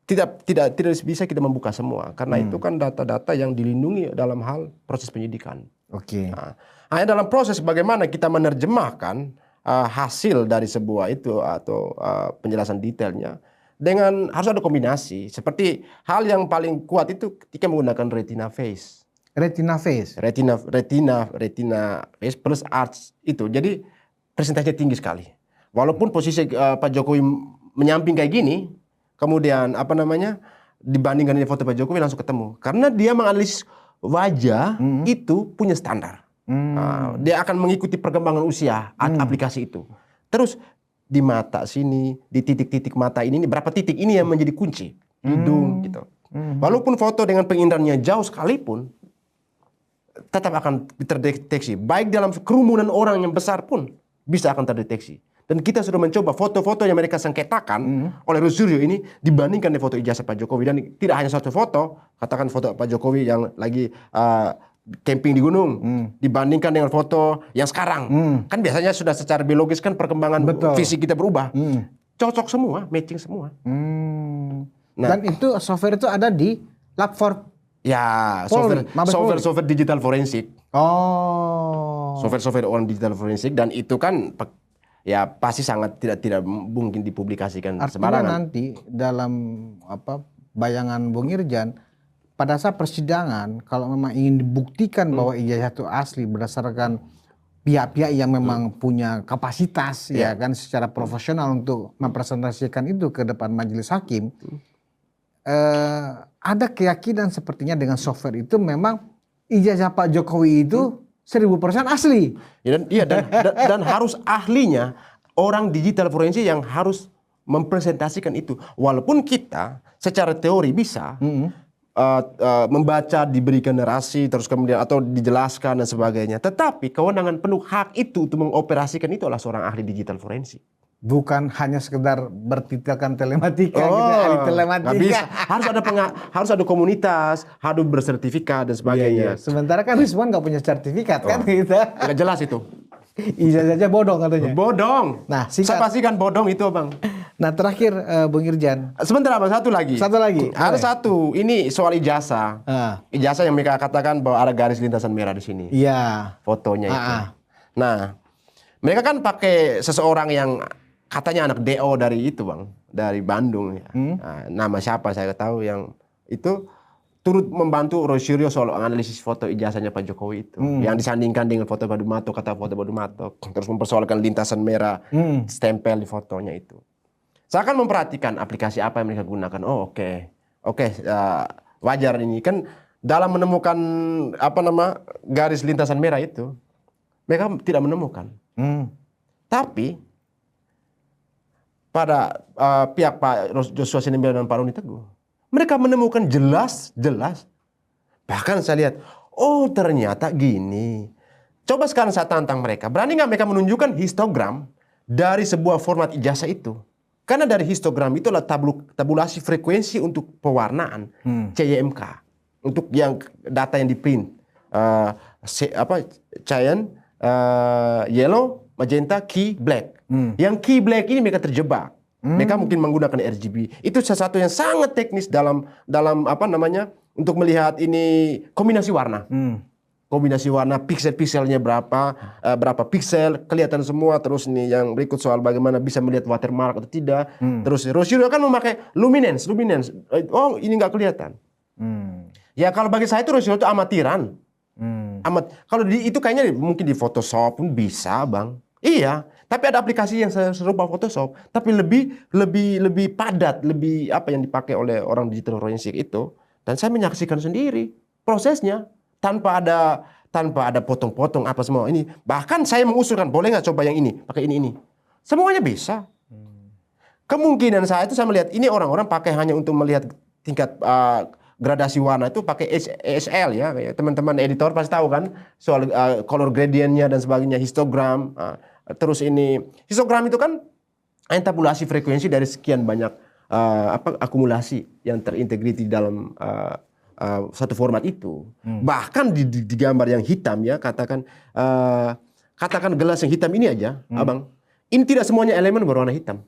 [SPEAKER 1] tidak bisa kita membuka semua karena itu kan data-data yang dilindungi dalam hal proses penyidikan.
[SPEAKER 2] Oke.
[SPEAKER 1] Nah, hanya dalam proses bagaimana kita menerjemahkan hasil dari sebuah itu atau penjelasan detailnya dengan harus ada kombinasi. Seperti hal yang paling kuat itu ketika menggunakan Retina Face.
[SPEAKER 2] Retina Face
[SPEAKER 1] plus Arch itu. Jadi presentasinya tinggi sekali. Walaupun posisi Pak Jokowi menyamping kayak gini, kemudian dibandingkan dengan foto Pak Jokowi langsung ketemu. Karena dia menganalisis wajah itu punya standar. Dia akan mengikuti perkembangan usia aplikasi itu. Terus di mata sini, di titik-titik mata ini berapa titik ini yang menjadi kunci hidung gitu. Walaupun foto dengan pengindarannya jauh sekalipun, tetap akan terdeteksi. Baik dalam kerumunan orang yang besar pun bisa akan terdeteksi. Dan kita sudah mencoba foto-foto yang mereka sengketakan oleh Rosyaro ini dibandingkan dengan foto ijazah Pak Jokowi, dan tidak hanya satu foto, katakan foto Pak Jokowi yang lagi camping di gunung dibandingkan dengan foto yang sekarang. Kan biasanya sudah secara biologis kan perkembangan fisik kita berubah. Cocok semua, matching semua.
[SPEAKER 2] Nah, dan itu software itu ada di lab for
[SPEAKER 1] software digital forensik. Software orang digital forensik, dan itu kan ya pasti sangat tidak mungkin dipublikasikan sembarangan.
[SPEAKER 2] Artinya nanti dalam bayangan Bung Irjan, pada saat persidangan, kalau memang ingin dibuktikan bahwa ijazah itu asli berdasarkan pihak-pihak yang memang punya kapasitas ya kan secara profesional untuk mempresentasikan itu ke depan majelis hakim, ada keyakinan sepertinya dengan software itu memang ijazah Pak Jokowi itu 1000% asli.
[SPEAKER 1] Dan harus ahlinya orang digital forensik yang harus mempresentasikan itu. Walaupun kita secara teori bisa membaca, diberikan narasi, terus kemudian atau dijelaskan dan sebagainya. Tetapi kewenangan penuh hak itu untuk mengoperasikan itu adalah seorang ahli digital forensik.
[SPEAKER 2] Bukan hanya sekedar bertitulkan telematika gitu, ahli telematika.
[SPEAKER 1] Bisa. Harus ada komunitas, harus bersertifikat dan sebagainya.
[SPEAKER 2] Sementara kan Rizwan nggak punya sertifikat kan kita.
[SPEAKER 1] Nggak jelas itu.
[SPEAKER 2] Ijazahnya bodong katanya.
[SPEAKER 1] Bodong.
[SPEAKER 2] Nah,
[SPEAKER 1] saya pastikan bodong itu Bang.
[SPEAKER 2] Nah, terakhir Bung Irjan.
[SPEAKER 1] Sebentar Bang, satu lagi. Ada satu. Ini soal ijazah. Ijazah yang mereka katakan bahwa ada garis lintasan merah di sini.
[SPEAKER 2] Iya.
[SPEAKER 1] Fotonya itu. Nah, mereka kan pakai seseorang yang katanya anak DO dari itu Bang, dari Bandung ya. Nah, nama siapa saya tahu yang itu turut membantu Rosyaro soal analisis foto ijazahnya Pak Jokowi itu. Yang disandingkan dengan foto Badumato, kata foto Badumato. Terus mempersoalkan lintasan merah, stempel di fotonya itu. Saya akan memperhatikan aplikasi apa yang mereka gunakan. Oh oke, wajar ini. Kan dalam menemukan garis lintasan merah itu, mereka tidak menemukan. Tapi pada pihak Pak Joshua Sinembela dan Pak Roni Teguh, mereka menemukan jelas. Bahkan saya lihat, oh ternyata gini. Coba sekarang saya tantang mereka. Berani nggak mereka menunjukkan histogram dari sebuah format ijazah itu? Karena dari histogram itu adalah tabulasi frekuensi untuk pewarnaan CYMK. Untuk yang data yang di-print. Cyan, yellow, magenta, key, black. Yang key black ini mereka terjebak. Mereka mungkin menggunakan RGB. Itu sesuatu yang sangat teknis dalam untuk melihat ini kombinasi warna. Kombinasi warna, pixel-pixelnya berapa pixel, kelihatan semua. Terus ini yang berikut soal bagaimana bisa melihat watermark atau tidak. Terus Rosyuro kan memakai luminance. Oh, ini nggak kelihatan. Ya kalau bagi saya itu Rosyuro itu amatiran. Kalau itu kayaknya mungkin di Photoshop pun bisa, Bang. Iya, tapi ada aplikasi yang serupa Photoshop, tapi lebih padat, lebih apa yang dipakai oleh orang digital forensik itu. Dan saya menyaksikan sendiri prosesnya tanpa ada potong-potong apa semua ini. Bahkan saya mengusulkan, boleh nggak coba yang ini, pakai ini. Semuanya bisa. Kemungkinan saya melihat ini orang-orang pakai hanya untuk melihat tingkat gradasi warna itu pakai ESL ya. Teman-teman editor pasti tahu kan soal color gradientnya dan sebagainya, histogram. Terus ini histogram itu kan tabulasi frekuensi dari sekian banyak akumulasi yang terintegriti dalam satu format itu. Bahkan di gambar yang hitam ya, katakan gelas yang hitam ini aja, Abang. Ini tidak semuanya elemen berwarna hitam.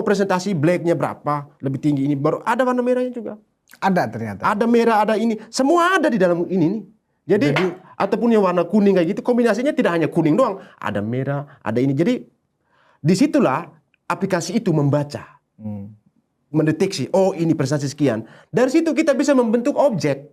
[SPEAKER 1] Presentasi blacknya berapa lebih tinggi, ini baru ada warna merahnya juga.
[SPEAKER 2] Ada ternyata.
[SPEAKER 1] Ada merah, ada ini, semua ada di dalam ini nih. Jadi ataupun yang warna kuning kayak gitu, kombinasinya tidak hanya kuning doang, ada merah, ada ini. Jadi disitulah aplikasi itu membaca, mendeteksi, oh ini presentasi sekian. Dari situ kita bisa membentuk objek.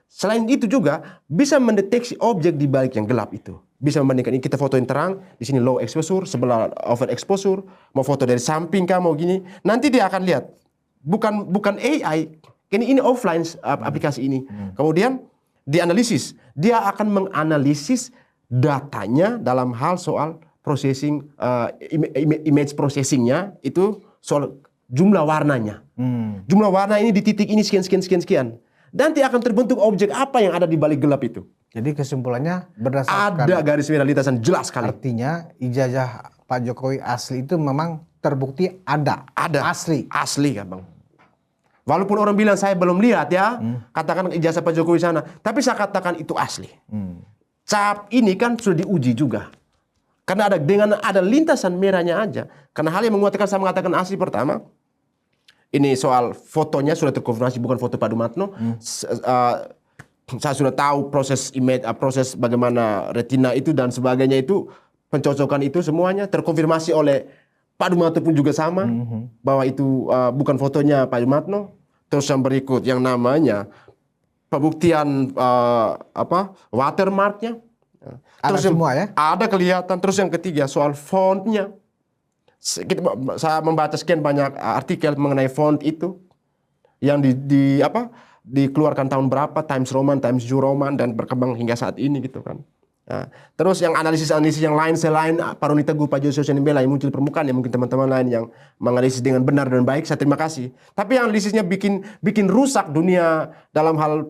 [SPEAKER 1] Selain itu juga bisa mendeteksi objek di balik yang gelap itu. Bisa membandingkan, ini kita foto yang terang, di sini low exposure, sebelah over exposure, mau foto dari samping kah, mau gini. Nanti dia akan lihat, bukan AI, ini offline aplikasi ini. Kemudian dianalisis, dia akan menganalisis datanya dalam hal soal processing, image processingnya itu soal jumlah warnanya. Jumlah warna ini di titik ini sekian. Nanti akan terbentuk objek apa yang ada di balik gelap itu.
[SPEAKER 2] Jadi kesimpulannya berdasarkan
[SPEAKER 1] ada garis merah lintasan jelas sekali.
[SPEAKER 2] Artinya ijazah Pak Jokowi asli itu memang terbukti ada. Asli
[SPEAKER 1] kan Bang. Walaupun orang bilang saya belum lihat ya, katakan ijazah Pak Jokowi sana, tapi saya katakan itu asli. Cap ini kan sudah diuji juga. Karena ada lintasan merahnya aja. Karena hal yang menguatkan saya mengatakan asli pertama, ini soal fotonya sudah terkonfirmasi bukan foto Pak Dumatno. Saya sudah tahu proses image, proses bagaimana retina itu dan sebagainya itu, pencocokan itu semuanya terkonfirmasi oleh Pak Dumatno pun juga sama, bahwa itu bukan fotonya Pak Dumatno. Terus yang berikut yang namanya pembuktian watermarknya.
[SPEAKER 2] Ada semua ya?
[SPEAKER 1] Ada kelihatan. Terus yang ketiga soal fontnya. Saya membaca sekian banyak artikel mengenai font itu yang dikeluarkan tahun berapa, Times Roman, Times New Roman, dan berkembang hingga saat ini gitu kan. Nah, terus yang analisis yang lain selain Pak Roni Teguh, Pak Joshua Sinembela yang muncul di permukaan, ya mungkin teman-teman lain yang menganalisis dengan benar dan baik, saya terima kasih. Tapi yang analisisnya bikin rusak dunia dalam hal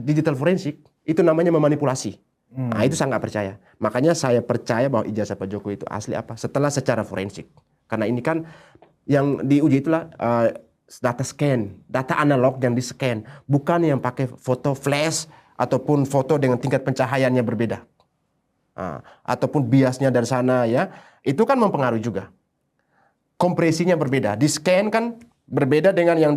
[SPEAKER 1] digital forensik, itu namanya memanipulasi. Nah itu saya nggak percaya. Makanya saya percaya bahwa ijazah Pak Jokowi itu asli setelah secara forensik. Karena ini kan yang diuji itulah data scan, data analog yang di scan, bukan yang pakai foto flash ataupun foto dengan tingkat pencahayaannya berbeda. Ataupun biasnya dari sana ya, itu kan mempengaruhi juga. Kompresinya berbeda. Di scan kan berbeda dengan yang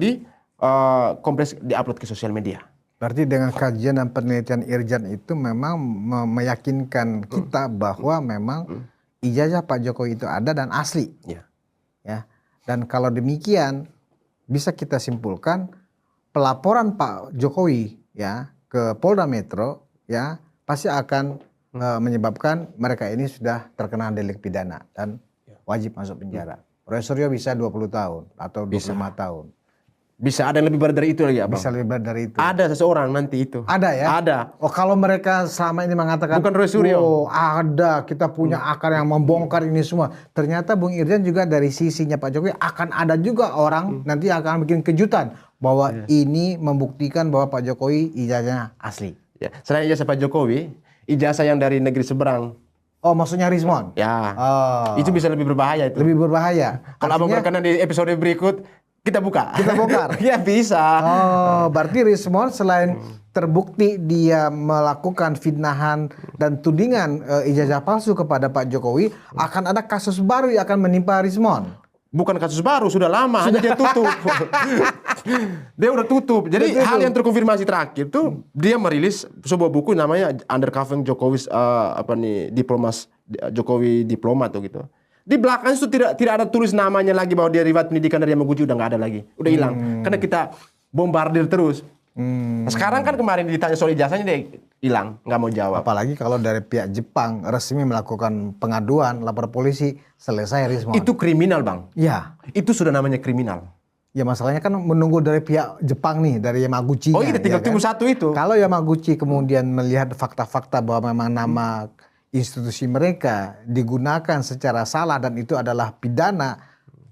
[SPEAKER 1] kompres diupload ke sosial media.
[SPEAKER 2] Berarti dengan kajian dan penelitian Irjan itu memang meyakinkan kita bahwa memang ijazah Pak Jokowi itu ada dan asli. Ya. Dan kalau demikian bisa kita simpulkan pelaporan Pak Jokowi ya ke Polda Metro ya pasti akan menyebabkan mereka ini sudah terkena delik pidana dan wajib masuk penjara. Roy Suryo bisa 20 tahun atau 25 tahun.
[SPEAKER 1] Bisa ada yang lebih berat dari itu lagi, Abang.
[SPEAKER 2] Bisa lebih berat dari itu.
[SPEAKER 1] Ada seseorang nanti itu.
[SPEAKER 2] Ada ya?
[SPEAKER 1] Ada.
[SPEAKER 2] Oh, kalau mereka selama ini mengatakan
[SPEAKER 1] bukan Roy Suryo.
[SPEAKER 2] Oh, ada, kita punya akar yang membongkar ini semua. Ternyata Bung Irjan juga dari sisinya Pak Jokowi akan ada juga orang nanti akan bikin kejutan bahwa ini membuktikan bahwa Pak Jokowi ijazahnya asli.
[SPEAKER 1] Ya, selain ijazah Pak Jokowi, ijazah yang dari negeri seberang.
[SPEAKER 2] Oh, maksudnya Rismon?
[SPEAKER 1] Ya. Itu bisa lebih berbahaya itu.
[SPEAKER 2] Lebih berbahaya.
[SPEAKER 1] Kalau Abang berkenan di episode berikut, kita buka.
[SPEAKER 2] Kita bongkar?
[SPEAKER 1] Ya bisa.
[SPEAKER 2] Oh, berarti Rismon selain terbukti dia melakukan fitnahan dan tudingan ijazah palsu kepada Pak Jokowi, akan ada kasus baru yang akan menimpa Rismon.
[SPEAKER 1] Bukan kasus baru, sudah lama, hanya dia tutup. Dia udah tutup. Jadi hal yang terkonfirmasi terakhir tuh dia merilis sebuah buku namanya Undercovering Jokowi's Diplomas Jokowi Diploma tuh gitu. Di belakang itu tidak ada tulis namanya lagi bahwa dia riwayat pendidikan dari Yamaguchi, udah nggak ada lagi, udah hilang. Karena kita bombardir terus. Nah, sekarang kan kemarin ditanya soal ijazahnya dia hilang, nggak mau jawab.
[SPEAKER 2] Apalagi kalau dari pihak Jepang resmi melakukan pengaduan, lapor polisi, selesai Rismon.
[SPEAKER 1] Itu kriminal, Bang.
[SPEAKER 2] Ya.
[SPEAKER 1] Itu sudah namanya kriminal.
[SPEAKER 2] Ya masalahnya kan menunggu dari pihak Jepang nih, dari Yamaguchi.
[SPEAKER 1] Oh iya, tinggal tunggu satu itu.
[SPEAKER 2] Kalau Yamaguchi kemudian melihat fakta-fakta bahwa memang nama institusi mereka digunakan secara salah dan itu adalah pidana,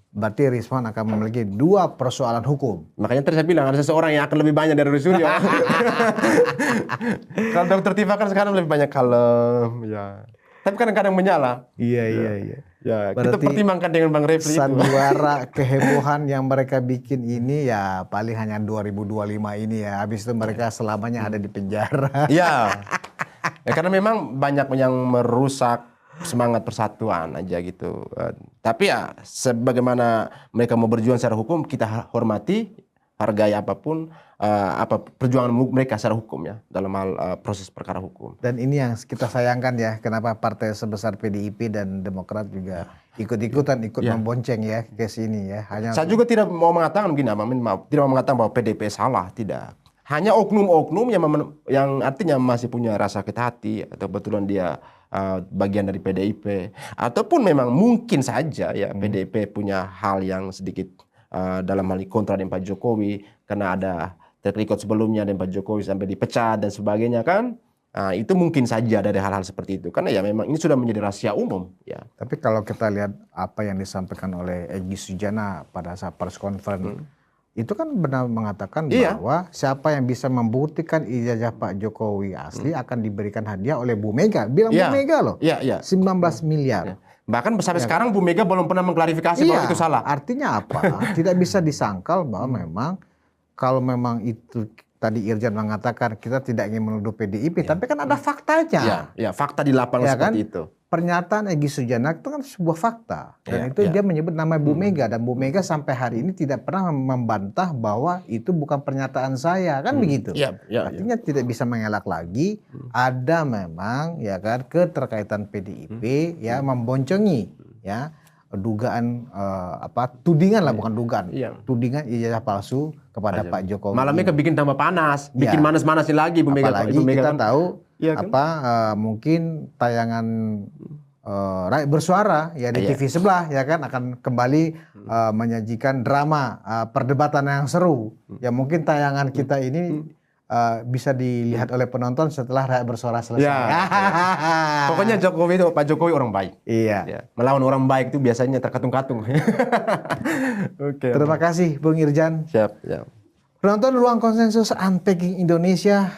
[SPEAKER 2] berarti Rismon akan memiliki dua persoalan hukum.
[SPEAKER 1] Makanya tadi saya bilang ada seseorang yang akan lebih banyak dari Roy Suryo. Kalau Dr. Tifa kan sekarang lebih banyak kalem, ya. Tapi kadang-kadang menyala.
[SPEAKER 2] Iya.
[SPEAKER 1] Ya, kita pertimbangkan dengan Bang Refli itu.
[SPEAKER 2] Sandiwara kehebohan yang mereka bikin ini ya paling hanya 2025 ini ya. Habis itu mereka selamanya ada di penjara.
[SPEAKER 1] Iya. Ya karena memang banyak yang merusak semangat persatuan aja gitu. Tapi ya sebagaimana mereka mau berjuang secara hukum, kita hormati, hargai apapun perjuangan mereka secara hukum ya dalam hal proses perkara hukum.
[SPEAKER 2] Dan ini yang kita sayangkan ya, kenapa partai sebesar PDIP dan Demokrat juga ikut-ikutan membonceng ya ke sini ya.
[SPEAKER 1] Saya juga tidak mau mengatakan begini, tidak mau mengatakan bahwa PDIP salah, tidak. Hanya oknum-oknum yang artinya masih punya rasa sakit hati atau kebetulan dia bagian dari PDIP ataupun memang mungkin saja ya PDIP punya hal yang sedikit dalam hal kontra dengan Pak Jokowi karena ada track record sebelumnya dengan Pak Jokowi sampai dipecat dan sebagainya kan. Itu mungkin saja dari hal-hal seperti itu karena ya memang ini sudah menjadi rahasia umum ya.
[SPEAKER 2] Tapi kalau kita lihat apa yang disampaikan oleh Egy Sujana pada saat press conference itu kan benar mengatakan bahwa siapa yang bisa membuktikan ijazah Pak Jokowi asli akan diberikan hadiah oleh Bu Mega. Bilang Bu Mega loh. 19 miliar.
[SPEAKER 1] Bahkan sampai sekarang Bu Mega belum pernah mengklarifikasi bahwa itu salah.
[SPEAKER 2] Artinya apa? Tidak bisa disangkal bahwa memang kalau memang itu tadi Irjan mengatakan kita tidak ingin menuduh PDIP, tapi kan ada faktanya.
[SPEAKER 1] Ya, fakta di lapangan seperti itu.
[SPEAKER 2] Pernyataan Egy Sujana itu kan sebuah fakta dan itu dia menyebut nama Bu Mega dan Bu Mega sampai hari ini tidak pernah membantah bahwa itu bukan pernyataan saya kan begitu. Artinya tidak bisa mengelak lagi ada memang ya kan keterkaitan PDIP ya memboncengi ya dugaan tudingan lah bukan dugaan tudingan ijazah palsu kepada Pak Jokowi.
[SPEAKER 1] Malamnya kebikin tambah panas, bikin manas-manasin lagi Bu Mega.
[SPEAKER 2] Apalagi kita tahu mungkin tayangan Rakyat Bersuara ya di TV sebelah ya kan akan kembali menyajikan drama perdebatan yang seru. Ya mungkin tayangan kita ini bisa dilihat oleh penonton setelah Rakyat Bersuara selesai.
[SPEAKER 1] Pokoknya Pak Jokowi orang baik.
[SPEAKER 2] Iya.
[SPEAKER 1] Melawan orang baik itu biasanya terkatung-katung.
[SPEAKER 2] Terima kasih Bung Irjan.
[SPEAKER 1] Siap.
[SPEAKER 2] Penonton Ruang Konsensus Unpacking Indonesia,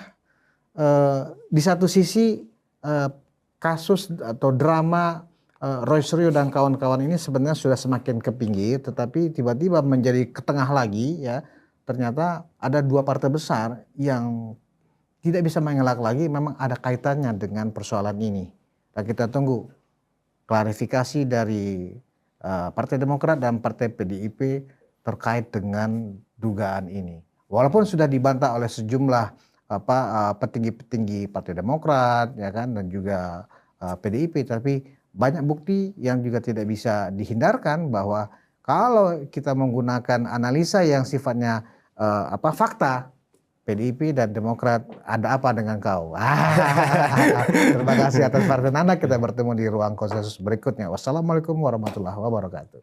[SPEAKER 2] di satu sisi kasus atau drama Roy Suryo dan kawan-kawan ini sebenarnya sudah semakin ke pinggir, tetapi tiba-tiba menjadi ke tengah lagi ya. Ternyata ada dua partai besar yang tidak bisa mengelak lagi, memang ada kaitannya dengan persoalan ini. Dan kita tunggu klarifikasi dari Partai Demokrat dan Partai PDIP terkait dengan dugaan ini. Walaupun sudah dibantah oleh sejumlah petinggi-petinggi Partai Demokrat ya kan dan juga PDIP, tapi banyak bukti yang juga tidak bisa dihindarkan bahwa kalau kita menggunakan analisa yang sifatnya fakta, PDIP dan Demokrat ada apa dengan kau? Terima kasih atas perhatian Anda. Kita bertemu di Ruang Konsensus berikutnya. Wassalamualaikum warahmatullahi wabarakatuh.